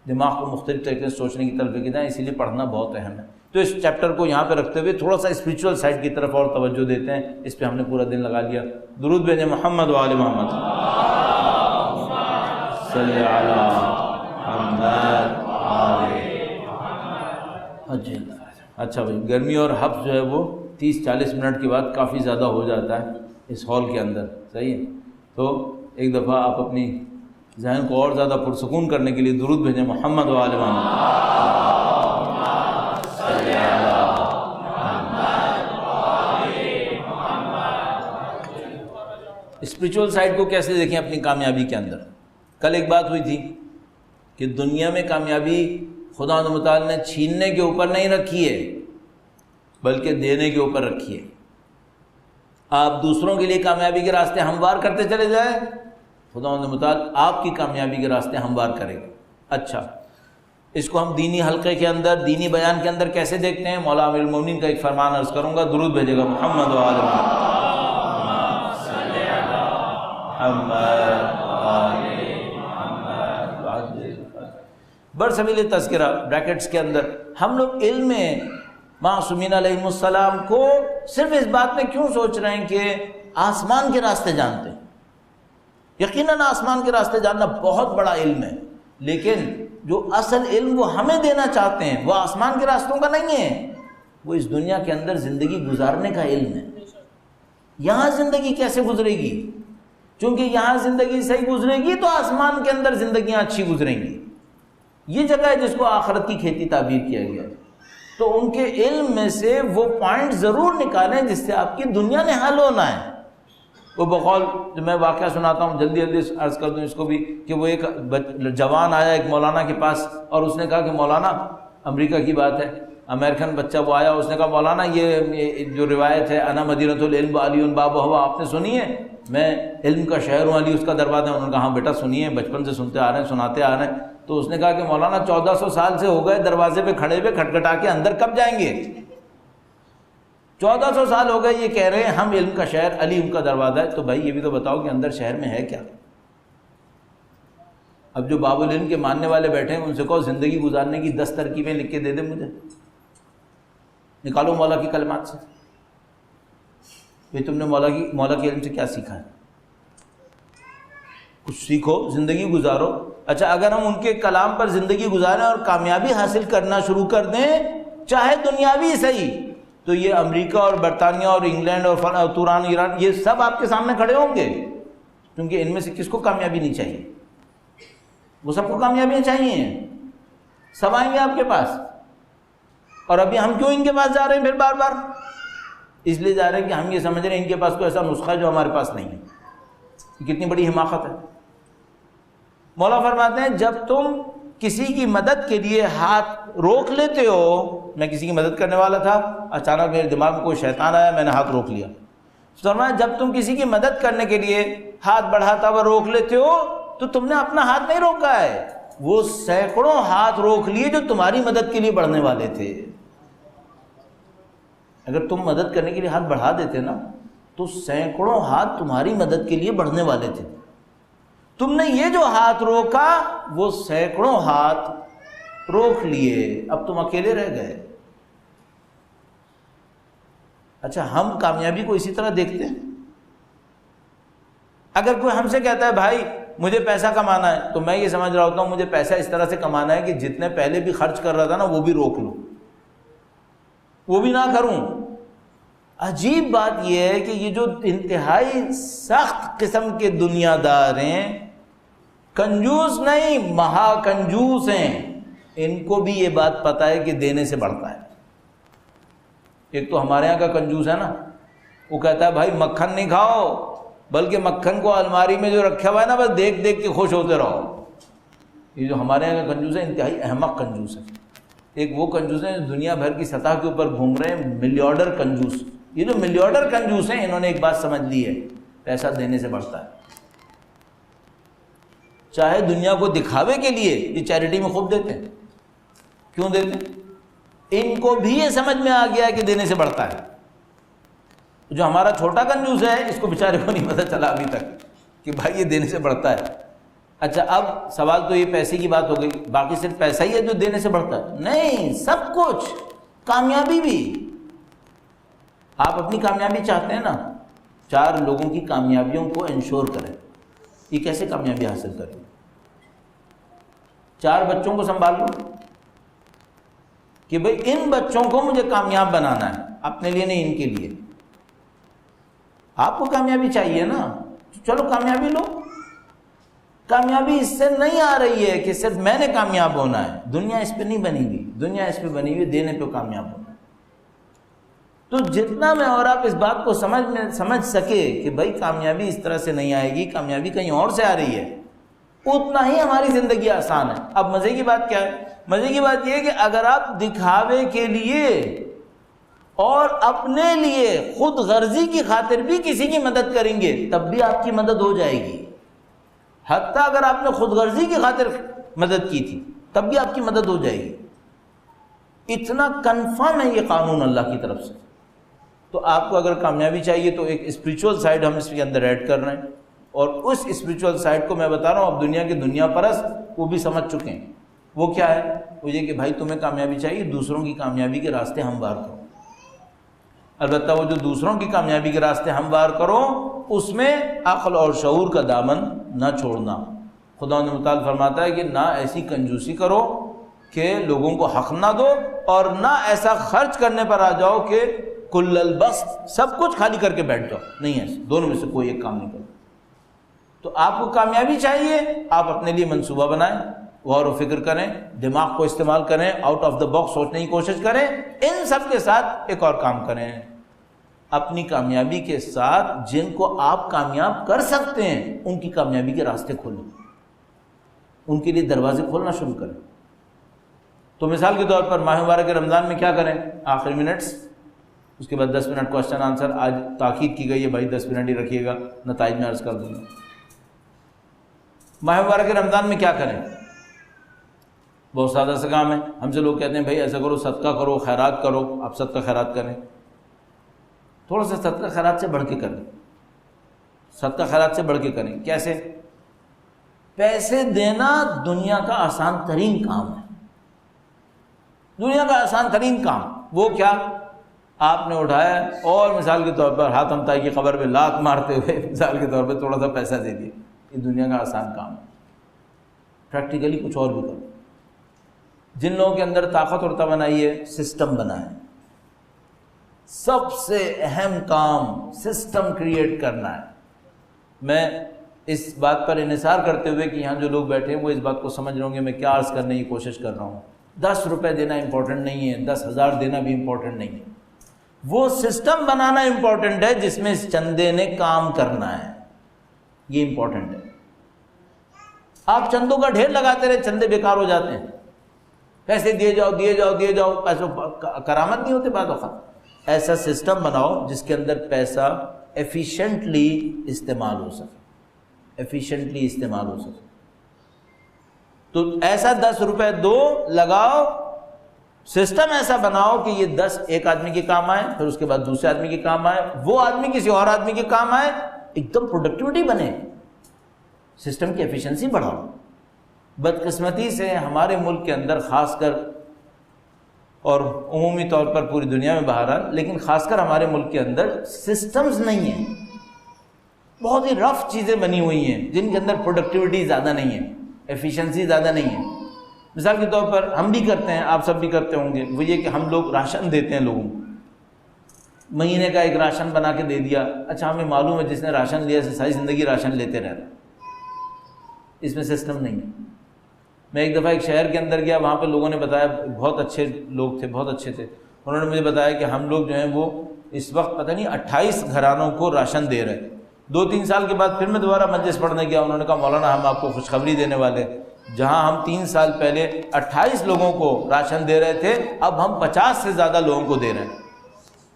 دماغ کو مختلف طریقے سے سوچنے کی طرف لے کے جائیں، اسی لیے پڑھنا بہت اہم ہے۔ تو اس چیپٹر کو یہاں پہ رکھتے ہوئے تھوڑا سا اسپریچول سائڈ کی طرف اور توجہ دیتے ہیں، اس پہ ہم نے پورا دن لگا لیا۔ درود بھیجیں محمد و آل محمد، صلی علی محمد آل۔ اچھا بھائی، گرمی اور حبس جو ہے وہ 30-40 منٹ کے بعد کافی زیادہ ہو جاتا ہے اس ہال کے اندر، صحیح ہے؟ تو ایک دفعہ آپ اپنی ذہن کو اور زیادہ پرسکون کرنے کے لیے درود بھیجیں محمد و آل محمد۔ اسپریچول سائڈ کو کیسے دیکھیں اپنی کامیابی کے اندر؟ کل ایک بات ہوئی تھی کہ دنیا میں کامیابی خدا متعال نے چھیننے کے اوپر نہیں رکھی ہے بلکہ دینے کے اوپر رکھی ہے۔ آپ دوسروں کے لیے کامیابی کے راستے ہموار کرتے چلے جائیں، خدا متعال آپ کی کامیابی کے راستے ہموار کرے گا۔ اچھا، اس کو ہم دینی حلقے کے اندر، دینی بیان کے اندر کیسے دیکھتے ہیں؟ مولا امیر المومنین کا ایک فرمان عرض کروں گا، درود بھیجے گا محمد و آل محمد۔ برسبیل تذکرہ بریکٹس کے اندر، ہم لوگ علم میں معصومین علیہ السلام کو صرف اس بات میں کیوں سوچ رہے ہیں کہ آسمان کے راستے جانتے ہیں؟ یقیناً آسمان کے راستے جاننا بہت بڑا علم ہے، لیکن جو اصل علم وہ ہمیں دینا چاہتے ہیں وہ آسمان کے راستوں کا نہیں ہے، وہ اس دنیا کے اندر زندگی گزارنے کا علم ہے۔ یہاں زندگی کیسے گزرے گی؟ چونکہ یہاں زندگی صحیح گزرے گی تو آسمان کے اندر زندگیاں اچھی گزریں گی۔ یہ جگہ ہے جس کو آخرت کی کھیتی تعبیر کیا گیا۔ تو ان کے علم میں سے وہ پوائنٹ ضرور نکالیں جس سے آپ کی دنیا نے حل ہونا ہے۔ وہ بقول جو میں واقعہ سناتا ہوں، جلدی عرض کر دوں اس کو بھی، کہ وہ ایک جوان آیا ایک مولانا کے پاس اور اس نے کہا کہ مولانا، امریکہ کی بات ہے، امریکن بچہ وہ آیا، اس نے کہا مولانا یہ جو روایت ہے انا مدینۃ العلم علی باب ہوا، آپ نے سنی ہے؟ میں علم کا شہر ہوں، علی اس کا دروازہ ہے۔ انہوں نے کہا ہاں بیٹا سنیے، بچپن سے سنتے آ رہے ہیں، سناتے آ رہے ہیں۔ تو اس نے کہا کہ مولانا 1400 سال سے ہو گئے دروازے پہ کھڑے ہوئے، کھٹکھٹا کے اندر کب جائیں گے؟ 1400 سال ہو گئے یہ کہہ رہے ہیں ہم علم کا شہر، علی ان کا دروازہ ہے۔ تو بھائی یہ بھی تو بتاؤ کہ اندر شہر میں ہے کیا؟ اب جو باب العلم کے ماننے والے بیٹھے ہیں ان سے کہو زندگی گزارنے کی 10 ترکیبیں لکھ کے دے دیں مجھے، نکالو مولا کی کلمات سے۔ بھائی تم نے مولا کے علم سے کیا سیکھا ہے؟ کچھ سیکھو، زندگی گزارو۔ اچھا، اگر ہم ان کے کلام پر زندگی گزاریں اور کامیابی حاصل کرنا شروع کر دیں، چاہے دنیاوی صحیح، تو یہ امریکہ اور برطانیہ اور انگلینڈ اور توران ایران یہ سب آپ کے سامنے کھڑے ہوں گے، کیونکہ ان میں سے کس کو کامیابی نہیں چاہیے؟ وہ سب کو کامیابیاں چاہیے، سب آئیں گے آپ کے پاس۔ اور ابھی ہم کیوں ان کے پاس جا رہے ہیں پھر بار بار؟ اس لیے جا رہے ہیں کہ ہم یہ سمجھ رہے ہیں ان کے پاس کوئی ایسا نسخہ ہے جو ہمارے پاس نہیں ہے۔ یہ کتنی بڑی حماقت ہے۔ مولا فرماتے ہیں جب تم کسی کی مدد کے لیے ہاتھ روک لیتے ہو، میں کسی کی مدد کرنے والا تھا، اچانک میرے دماغ میں کوئی شیطان آیا، میں نے ہاتھ روک لیا۔ فرمایا جب تم کسی کی مدد کرنے کے لیے ہاتھ بڑھاتا ہوا روک لیتے ہو تو تم نے اپنا ہاتھ نہیں روکا ہے، وہ سینکڑوں ہاتھ روک لیے جو تمہاری مدد کے لیے بڑھنے والے تھے۔ اگر تم مدد کرنے کے لیے ہاتھ بڑھا دیتے نا تو سینکڑوں ہاتھ تمہاری مدد کے لیے بڑھنے والے تھے۔ تم نے یہ جو ہاتھ روکا وہ سینکڑوں ہاتھ روک لیے، اب تم اکیلے رہ گئے۔ اچھا، ہم کامیابی کو اسی طرح دیکھتے ہیں۔ اگر کوئی ہم سے کہتا ہے بھائی مجھے پیسہ کمانا ہے، تو میں یہ سمجھ رہا ہوتا ہوں مجھے پیسہ اس طرح سے کمانا ہے کہ جتنے پہلے بھی خرچ کر رہا تھا نا وہ بھی روک لوں، وہ بھی نہ کروں۔ عجیب بات یہ ہے کہ یہ جو انتہائی سخت قسم کے دنیا دار ہیں، کنجوس نہیں مہا کنجوس ہیں، ان کو بھی یہ بات پتہ ہے کہ دینے سے بڑھتا ہے۔ ایک تو ہمارے یہاں کا کنجوس ہے نا، وہ کہتا ہے بھائی مکھن نہیں کھاؤ، بلکہ مکھن کو الماری میں جو رکھا ہوا ہے نا بس دیکھ دیکھ کے خوش ہوتے رہو۔ یہ جو ہمارے یہاں کا کنجوس ہے انتہائی احمق کنجوس ہے۔ ایک وہ کنجوس ہیں جو دنیا بھر کی سطح کے اوپر گھوم رہے ہیں، ملیارڈر کنجوس۔ یہ جو ملیارڈر کنجوس ہیں انہوں نے ایک بات سمجھ لی ہے، پیسہ دینے سے بڑھتا ہے۔ چاہے دنیا کو دکھاوے کے لیے یہ چیریٹی میں خوب دیتے ہیں، کیوں دیتے ہیں؟ ان کو بھی یہ سمجھ میں آ گیا کہ دینے سے بڑھتا ہے. جو ہمارا چھوٹا کنجوس ہے اس کو بیچارے کو نہیں پتہ چلا ابھی تک کہ بھائی یہ دینے سے بڑھتا ہے. اچھا اب سوال تو یہ پیسے کی بات ہو گئی, باقی صرف پیسہ ہی ہے جو دینے سے بڑھتا ہے؟ نہیں, سب کچھ, کامیابی بھی. آپ اپنی کامیابی چاہتے ہیں نا, 4 لوگوں کی کامیابیوں کو انشور کریں. یہ کیسے کامیابی حاصل کریں؟ 4 بچوں کو سنبھال لو کہ بھئی ان بچوں کو مجھے کامیاب بنانا ہے, اپنے لیے نہیں ان کے لیے. آپ کو کامیابی چاہیے نا, چلو کامیابی لو. کامیابی اس سے نہیں آ رہی ہے کہ صرف میں نے کامیاب ہونا ہے. دنیا اس پہ نہیں بنی ہوئی, دنیا اس پہ بنی ہوئی دینے پہ کامیاب ہونا ہے. تو جتنا میں اور آپ اس بات کو سمجھ سکے کہ بھائی کامیابی اس طرح سے نہیں آئے گی, کامیابی کہیں اور سے آ رہی ہے, اتنا ہی ہماری زندگی آسان ہے. اب مزے کی بات کیا ہے؟ مزے کی بات یہ ہے کہ اگر آپ دکھاوے کے لیے اور اپنے لیے خود غرضی کی خاطر بھی کسی کی مدد کریں گے تب بھی آپ کی مدد ہو جائے گی. حتیٰ اگر آپ نے خود غرضی کی خاطر مدد کی تھی تب بھی آپ کی مدد ہو جائے گی. اتنا کنفرم ہے یہ قانون اللہ کی طرف سے. تو آپ کو اگر کامیابی چاہیے تو ایک اسپریچول سائڈ ہم اس کے اندر ایڈ کر رہے ہیں, اور اس اسپریچول سائڈ کو میں بتا رہا ہوں اب دنیا کے دنیا پرست وہ بھی سمجھ چکے ہیں. وہ کیا ہے؟ وہ یہ کہ بھائی تمہیں کامیابی چاہیے, دوسروں کی کامیابی کے راستے ہموار کرو. البتہ وہ جو دوسروں کی کامیابی کے راستے ہموار کرو اس میں عقل اور شعور کا دامن نہ چھوڑنا. خدا متعال فرماتا ہے کہ نہ ایسی کنجوسی کرو کہ لوگوں کو حق نہ دو, اور نہ ایسا خرچ کرنے پر آ جاؤ کہ کل البسط سب کچھ خالی کر کے بیٹھ جاؤ. نہیں ہے, دونوں میں سے کوئی ایک کام نہیں کرو. تو آپ کو کامیابی چاہیے, آپ اپنے لیے منصوبہ بنائیں, غور و فکر کریں, دماغ کو استعمال کریں, آؤٹ آف دا باکس سوچنے کی کوشش کریں. ان سب کے ساتھ ایک اور کام کریں, اپنی کامیابی کے ساتھ جن کو آپ کامیاب کر سکتے ہیں ان کی کامیابی کے راستے کھولیں, ان کے لیے دروازے کھولنا شروع کریں. تو مثال کے طور پر ماہ مبارک رمضان میں کیا کریں؟ آخری منٹس, اس کے بعد 10 منٹ کوشچن آنسر. آج تاکید کی گئی ہے بھائی 10 منٹ ہی رکھیے گا, نتائج میں عرض کر دوں گا. ماہ مبارک رمضان میں کیا کریں؟ بہت سادہ سا کام ہے. ہم سے لوگ کہتے ہیں بھائی ایسا کرو, صدقہ کرو, خیرات کرو. آپ صدقہ خیرات کریں, تھوڑا سا صدقہ خیرات سے بڑھ کے کریں. صدقہ خیرات سے بڑھ کے کریں. کیسے؟ پیسے دینا دنیا کا آسان ترین کام ہے, دنیا کا آسان ترین کام. وہ کیا؟ آپ نے اٹھایا اور مثال کے طور پر ہاتھ امتائی کی قبر پہ لات مارتے ہوئے مثال کے طور پہ تھوڑا سا پیسہ دے دیا. یہ دنیا کا آسان کام ہے. پریکٹیکلی کچھ اور بھی کرو. جن لوگوں کے اندر طاقت اور توانائی ہے, سسٹم بنائیں. سب سے اہم کام سسٹم کریٹ کرنا ہے. میں اس بات پر انحصار کرتے ہوئے کہ یہاں جو لوگ بیٹھے ہیں وہ اس بات کو سمجھ رہے ہوں گے میں کیا عرض کرنے کی کوشش کر رہا ہوں. 10 روپے دینا امپورٹنٹ نہیں ہے, 10,000 دینا بھی امپورٹنٹ نہیں ہے. وہ سسٹم بنانا امپورٹنٹ ہے جس میں اس چندے نے کام کرنا ہے. یہ امپورٹنٹ ہے. آپ چندوں کا ڈھیر لگاتے رہے, چندے بیکار ہو جاتے ہیں. پیسے دیے جاؤ دیے جاؤ دیے جاؤ, پیسوں کرامت نہیں ہوتے بعض اوقات. ایسا سسٹم بناؤ جس کے اندر پیسہ ایفیشینٹلی استعمال ہو سکے, ایفیشینٹلی استعمال ہو سکے. تو ایسا 10 روپے دو لگاؤ, سسٹم ایسا بناؤ کہ یہ 10 ایک آدمی کے کام آئے, پھر اس کے بعد دوسرے آدمی کے کام آئے, وہ آدمی کسی اور آدمی کے کام آئے. ایک دم پروڈکٹیوٹی بنے, سسٹم کی ایفیشنسی بڑھاؤ. بدقسمتی سے ہمارے ملک کے اندر خاص کر, اور عمومی طور پر پوری دنیا میں بہرحال, لیکن خاص کر ہمارے ملک کے اندر سسٹمز نہیں ہیں. بہت ہی رف چیزیں بنی ہوئی ہیں جن کے اندر پروڈکٹیوٹی زیادہ نہیں ہے, ایفیشنسی زیادہ نہیں ہے. مثال کے طور پر ہم بھی کرتے ہیں, آپ سب بھی کرتے ہوں گے, وہ یہ کہ ہم لوگ راشن دیتے ہیں لوگوں کو. مہینے کا ایک راشن بنا کے دے دیا. اچھا ہمیں معلوم ہے جس نے راشن لیا ساری زندگی راشن لیتے رہتا, اس میں سسٹم نہیں ہے. میں ایک دفعہ ایک شہر کے اندر گیا, وہاں پہ لوگوں نے بتایا, بہت اچھے لوگ تھے, بہت اچھے تھے. انہوں نے مجھے بتایا کہ ہم لوگ جو ہیں وہ اس وقت پتہ نہیں 28 گھرانوں کو راشن دے رہے ہیں. 2-3 سال کے بعد پھر میں دوبارہ مجلس پڑھنے گیا. انہوں نے کہا مولانا ہم آپ کو خوشخبری دینے والے, جہاں ہم 3 سال پہلے 28 لوگوں کو راشن دے رہے تھے اب ہم 50 سے زیادہ لوگوں کو دے رہے ہیں.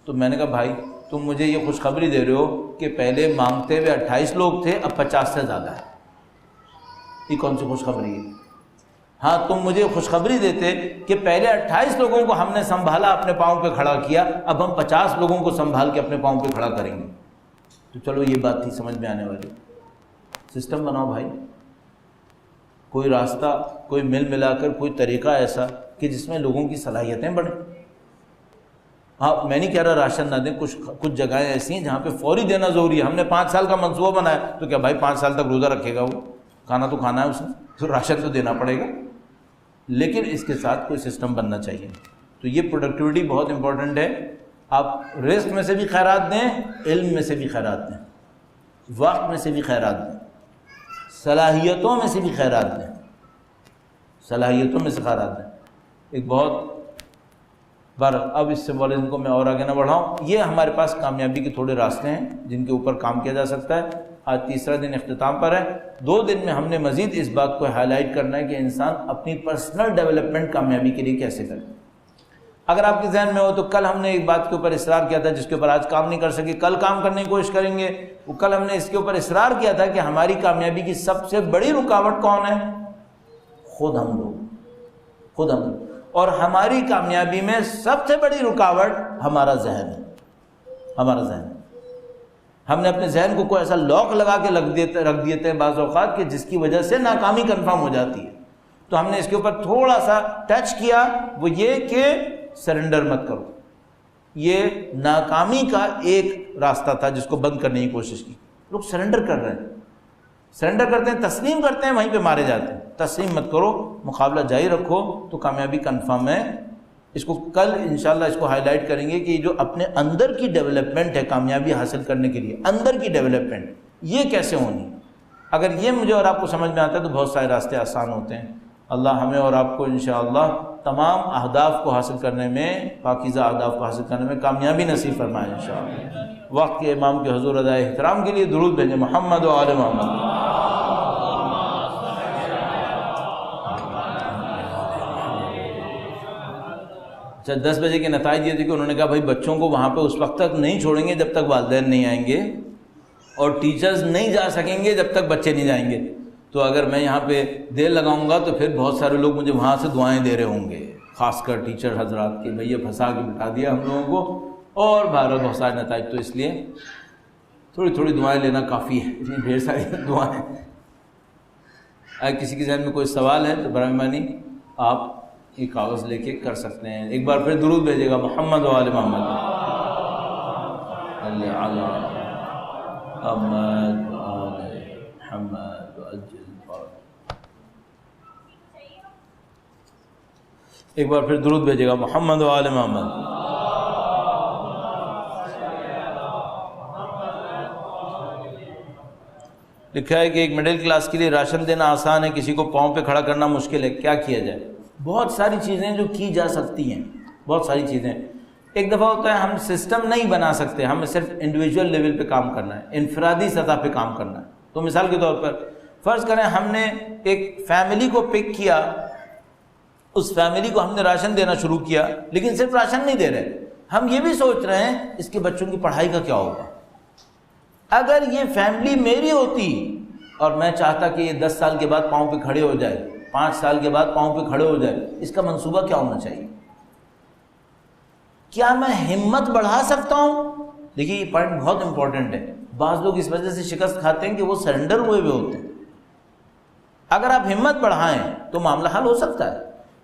تو میں نے کہا بھائی تم مجھے یہ خوشخبری دے رہے ہو کہ پہلے مانگتے ہوئے 28 لوگ تھے, اب 50 سے زیادہ ہے. یہ کون سی خوشخبری ہے؟ ہاں تم مجھے خوشخبری دیتے کہ پہلے 28 لوگوں کو ہم نے سنبھالا، اپنے پاؤں پہ کھڑا کیا، اب ہم 50 لوگوں کو سنبھال کے اپنے پاؤں پہ کھڑا کریں گے، تو چلو یہ بات تھی سمجھ میں آنے والی۔ سسٹم بناؤ بھائی، کوئی راستہ، کوئی مل ملا کر کوئی طریقہ ایسا کہ جس میں لوگوں کی صلاحیتیں بڑھیں۔ ہاں میں نہیں کہہ رہا راشن نہ دیں، کچھ جگہیں ایسی ہیں جہاں پہ فوری دینا ضروری ہے۔ ہم نے 5 سال کا منصوبہ بنایا تو کیا بھائی 5 سال تک روزہ رکھے گا؟ وہ کھانا تو کھانا ہے اس نے، تو راشن تو دینا پڑے گا، لیکن اس کے ساتھ کوئی سسٹم بننا چاہیے۔ تو یہ پروڈکٹیوٹی بہت امپورٹنٹ ہے۔ آپ رزق میں سے بھی خیرات دیں، علم میں سے بھی خیرات دیں، وقت میں سے بھی خیرات دیں، صلاحیتوں میں سے بھی خیرات دیں، صلاحیتوں میں سے خیرات دیں۔ ایک بہت بار، اب اس سمبولزم کو میں اور آگے نہ بڑھاؤں، یہ ہمارے پاس کامیابی کے تھوڑے راستے ہیں جن کے اوپر کام کیا جا سکتا ہے۔ آج تیسرا دن اختتام پر ہے، 2 دن میں ہم نے مزید اس بات کو ہائی لائٹ کرنا ہے کہ انسان اپنی پرسنل ڈیولپمنٹ کامیابی کے لیے کیسے کرے۔ اگر آپ کے ذہن میں ہو تو کل ہم نے ایک بات کے اوپر اصرار کیا تھا جس کے اوپر آج کام نہیں کر سکے، کل کام کرنے کی کوشش کریں گے۔ وہ کل ہم نے اس کے اوپر اصرار کیا تھا کہ ہماری کامیابی کی سب سے بڑی رکاوٹ کون ہے؟ خود ہم لوگ، خود ہم لوگ۔ اور ہماری کامیابی میں سب سے بڑی رکاوٹ ہمارا ذہن ہے، ہمارا ذہن۔ ہم نے اپنے ذہن کو کوئی ایسا لاک لگا کے رکھ دیتے ہیں بعض اوقات کہ جس کی وجہ سے ناکامی کنفرم ہو جاتی ہے۔ تو ہم نے اس کے اوپر تھوڑا سا ٹچ کیا، وہ یہ کہ سرنڈر مت کرو۔ یہ ناکامی کا ایک راستہ تھا جس کو بند کرنے کی کوشش کی۔ لوگ سرنڈر کر رہے ہیں، سرنڈر کرتے ہیں، تسلیم کرتے ہیں، وہیں پہ مارے جاتے ہیں۔ تسلیم مت کرو، مقابلہ جاری رکھو تو کامیابی کنفرم ہے۔ اس کو کل انشاءاللہ اس کو ہائی لائٹ کریں گے کہ جو اپنے اندر کی ڈیولپمنٹ ہے کامیابی حاصل کرنے کے لیے، اندر کی ڈیولپمنٹ یہ کیسے ہونی۔ اگر یہ مجھے اور آپ کو سمجھ میں آتا ہے تو بہت سارے راستے آسان ہوتے ہیں۔ اللہ ہمیں اور آپ کو انشاءاللہ تمام اہداف کو حاصل کرنے میں، پاکیزہ اہداف کو حاصل کرنے میں کامیابی نصیب فرمائے انشاءاللہ۔ وقت کے امام کے حضور ادائے احترام کے لیے درود بھیجیں، محمد و آل محمد۔ اچھا 10 بجے کے نتائج یہ تھے کہ انہوں نے کہا بھائی بچوں کو وہاں پہ اس وقت تک نہیں چھوڑیں گے جب تک والدین نہیں آئیں گے، اور ٹیچرز نہیں جا سکیں گے جب تک بچے نہیں جائیں گے۔ تو اگر میں یہاں پہ دیر لگاؤں گا تو پھر بہت سارے لوگ مجھے وہاں سے دعائیں دے رہے ہوں گے، خاص کر ٹیچر حضرات کے، بھئی یہ پھنسا کے بٹھا دیا ہم لوگوں کو، اور بہرحال بہت سارے نتائج۔ تو اس لیے تھوڑی تھوڑی دعائیں لینا کافی ہے، اتنی ڈھیر ساری دعائیں۔ اگر کسی کے ذہن میں کوئی سوال ہے تو برائے مہربانی آپ یہ کاغذ لے کے کر سکتے ہیں۔ ایک بار پھر درود بھیجے گا، محمد و آل محمد، صلی علی محمد و آل محمد وعجل فرج۔ ایک بار پھر درود بھیجے گا، محمد و آل محمد۔ لکھا ہے کہ ایک مڈل کلاس کے لیے راشن دینا آسان ہے، کسی کو پاؤں پہ کھڑا کرنا مشکل ہے، کیا کیا جائے؟ بہت ساری چیزیں جو کی جا سکتی ہیں، بہت ساری چیزیں۔ ایک دفعہ ہوتا ہے ہم سسٹم نہیں بنا سکتے، ہمیں صرف انڈیویجول لیول پہ کام کرنا ہے، انفرادی سطح پہ کام کرنا ہے۔ تو مثال کے طور پر فرض کریں ہم نے ایک فیملی کو پک کیا، اس فیملی کو ہم نے راشن دینا شروع کیا، لیکن صرف راشن نہیں دے رہے، ہم یہ بھی سوچ رہے ہیں اس کے بچوں کی پڑھائی کا کیا ہوگا۔ اگر یہ فیملی میری ہوتی اور میں چاہتا کہ یہ 10 سال کے بعد پاؤں پہ کھڑے ہو جائے، 5 سال کے بعد پاؤں پہ کھڑے ہو جائے، اس کا منصوبہ کیا ہونا چاہیے؟ کیا میں ہمت بڑھا سکتا ہوں؟ دیکھیے یہ پوائنٹ بہت امپورٹنٹ ہے۔ بعض لوگ اس وجہ سے شکست کھاتے ہیں کہ وہ سرنڈر ہوئے ہوتے ہیں۔ اگر آپ ہمت بڑھائیں تو معاملہ حل ہو سکتا ہے۔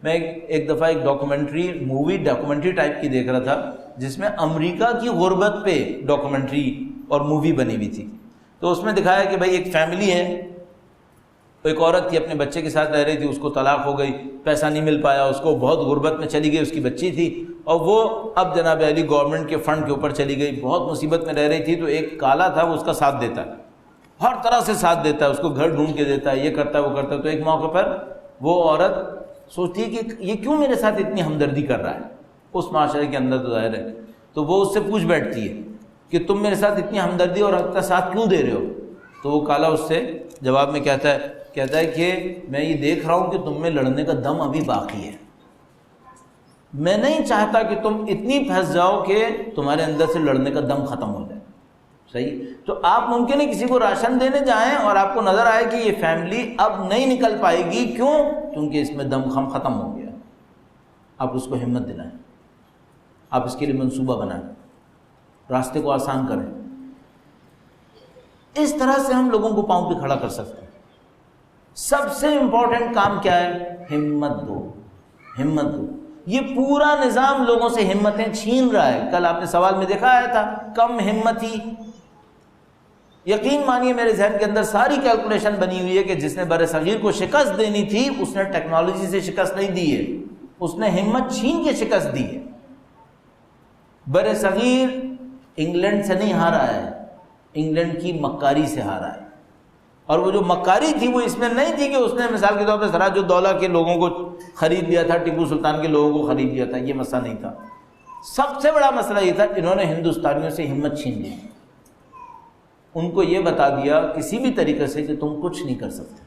میں ایک دفعہ ایک ڈاکومنٹری ٹائپ کی دیکھ رہا تھا جس میں امریکہ کی غربت پہ ڈاکومنٹری اور مووی بنی ہوئی تھی۔ تو اس میں دکھایا کہ بھائی ایک فیملی ہے، ایک عورت تھی اپنے بچے کے ساتھ رہ رہی تھی، اس کو طلاق ہو گئی، پیسہ نہیں مل پایا اس کو، بہت غربت میں چلی گئی، اس کی بچی تھی، اور وہ اب جناب علی گورنمنٹ کے فنڈ کے اوپر چلی گئی، بہت مصیبت میں رہ رہی تھی۔ تو ایک کالا تھا، وہ اس کا ساتھ دیتا ہے، ہر طرح سے ساتھ دیتا ہے، اس کو گھر ڈھونڈ کے دیتا ہے، یہ کرتا ہے وہ کرتا ہے۔ تو ایک موقع پر وہ عورت سوچتی ہے کہ یہ کیوں میرے ساتھ اتنی ہمدردی کر رہا ہے، اس معاشرے کے اندر تو ظاہر ہے۔ تو وہ اس سے پوچھ بیٹھتی ہے کہ تم میرے ساتھ اتنی ہمدردی اور حق کا ساتھ کیوں دے رہے ہو؟ تو وہ کالا اس سے جواب میں کہتا ہے کہ میں یہ دیکھ رہا ہوں کہ تم میں لڑنے کا دم ابھی باقی ہے، میں نہیں چاہتا کہ تم اتنی پھنس جاؤ کہ تمہارے اندر سے لڑنے کا دم ختم ہو جائے۔ صحیح. تو آپ ممکن ہے کسی کو راشن دینے جائیں اور آپ کو نظر آئے کہ یہ فیملی اب نہیں نکل پائے گی. کیوں؟ کیونکہ اس میں دم خم ختم ہو گیا. آپ اس کو ہمت دلائیں، آپ اس کے لیے منصوبہ بنائیں، راستے کو آسان کریں. اس طرح سے ہم لوگوں کو پاؤں پہ کھڑا کر سکتے ہیں. سب سے امپورٹنٹ کام کیا ہے؟ ہمت دو، ہمت دو. یہ پورا نظام لوگوں سے ہمتیں چھین رہا ہے. کل آپ نے سوال میں دیکھا آیا تھا کم ہمتی. یقین مانیے میرے ذہن کے اندر ساری کیلکولیشن بنی ہوئی ہے کہ جس نے بر صغیر کو شکست دینی تھی اس نے ٹیکنالوجی سے شکست نہیں دی ہے، اس نے ہمت چھین کے شکست دی ہے. بر صغیر انگلینڈ سے نہیں ہارا ہے، انگلینڈ کی مکاری سے ہارا ہے. اور وہ جو مکاری تھی وہ اس میں نہیں تھی کہ اس نے مثال کے طور پہ سراج الدولہ کے لوگوں کو خرید لیا تھا، ٹیپو سلطان کے لوگوں کو خرید لیا تھا. یہ مسئلہ نہیں تھا. سب سے بڑا مسئلہ یہ تھا کہ انہوں نے ہندوستانیوں سے ہمت چھین لی. ان کو یہ بتا دیا کسی بھی طریقے سے کہ تم کچھ نہیں کر سکتے.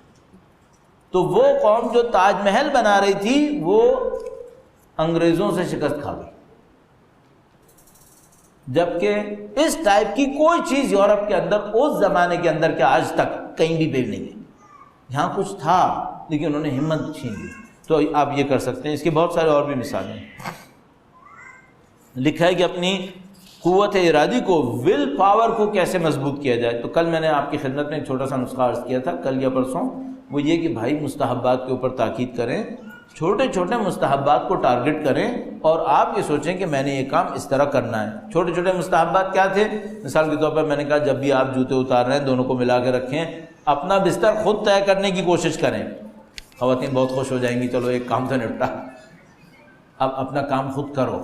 تو وہ قوم جو تاج محل بنا رہی تھی وہ انگریزوں سے شکست کھا گئی. جبکہ اس ٹائپ کی کوئی چیز یورپ کے اندر اس زمانے کے اندر کہ آج تک کہیں بھی پیش نہیں ہے. یہاں کچھ تھا لیکن انہوں نے ہمت چھین لی. تو آپ یہ کر سکتے ہیں. اس کے بہت سارے اور بھی مثالیں ہیں. لکھا ہے کہ اپنی قوت ارادی کو، ول پاور کو کیسے مضبوط کیا جائے. تو کل میں نے آپ کی خدمت میں ایک چھوٹا سا نسخہ عرض کیا تھا کل یا پرسوں. وہ یہ کہ بھائی مستحبات کے اوپر تاکید کریں، چھوٹے چھوٹے مستحبات کو ٹارگٹ کریں اور آپ یہ سوچیں کہ میں نے یہ کام اس طرح کرنا ہے. چھوٹے چھوٹے مستحبات کیا تھے؟ مثال کے طور پر میں نے کہا جب بھی آپ جوتے اتار رہے ہیں دونوں کو ملا کے رکھیں، اپنا بستر خود طے کرنے کی کوشش کریں. خواتین بہت خوش ہو جائیں گی، چلو ایک کام سے نپٹا. اب اپنا کام خود کرو،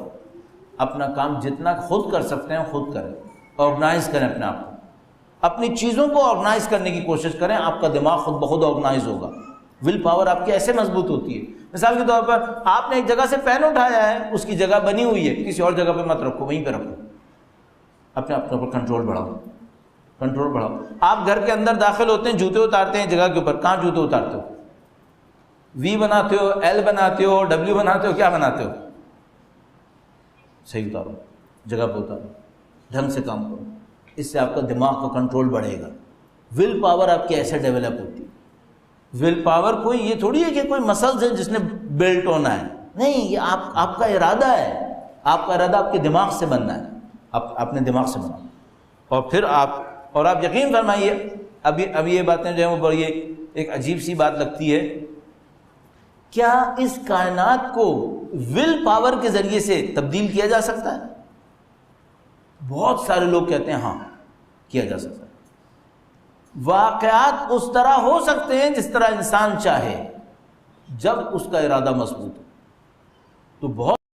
اپنا کام جتنا خود کر سکتے ہیں خود کریں. آرگنائز کریں اپنے آپ کو، اپنی چیزوں کو آرگنائز کرنے کی کوشش کریں. آپ کا دماغ خود بخود آرگنائز ہوگا. ول پاور آپ کی ایسے مضبوط ہوتی ہے. مثال کے طور پر آپ نے ایک جگہ سے پین اٹھایا ہے، اس کی جگہ بنی ہوئی ہے، کسی اور جگہ پہ مت رکھو، وہیں پہ رکھو. اپنے اوپر کنٹرول بڑھاؤ، کنٹرول بڑھاؤ. آپ گھر کے اندر داخل ہوتے ہیں، جوتے اتارتے ہیں جگہ کے اوپر. کہاں جوتے اتارتے ہو؟ وی بناتے ہو، ایل بناتے ہو، ڈبلیو بناتے ہو، کیا بناتے ہو؟ صحیح اتارو، جگہ پہ اتارو، ڈھنگ سے کام کرو. اس سے آپ کا دماغ کا کنٹرول بڑھے گا. ول پاور آپ کی ایسے ڈیولپ ہوتی ہے. ول پاور کوئی یہ تھوڑی ہے کہ کوئی مسلز ہے جس نے بلٹ ہونا ہے. نہیں، یہ آپ کا ارادہ ہے. آپ کا ارادہ آپ کے دماغ سے بننا ہے. آپ اپنے دماغ سے بننا. اور پھر آپ یقین فرمائیے اب یہ باتیں جو ہیں وہ بڑی ایک عجیب سی بات لگتی ہے. کیا اس کائنات کو ول پاور کے ذریعے سے تبدیل کیا جا سکتا ہے؟ بہت سارے لوگ کہتے ہیں ہاں کیا جا سکتا ہے. واقعات اس طرح ہو سکتے ہیں جس طرح انسان چاہے، جب اس کا ارادہ مضبوط ہو. تو بہت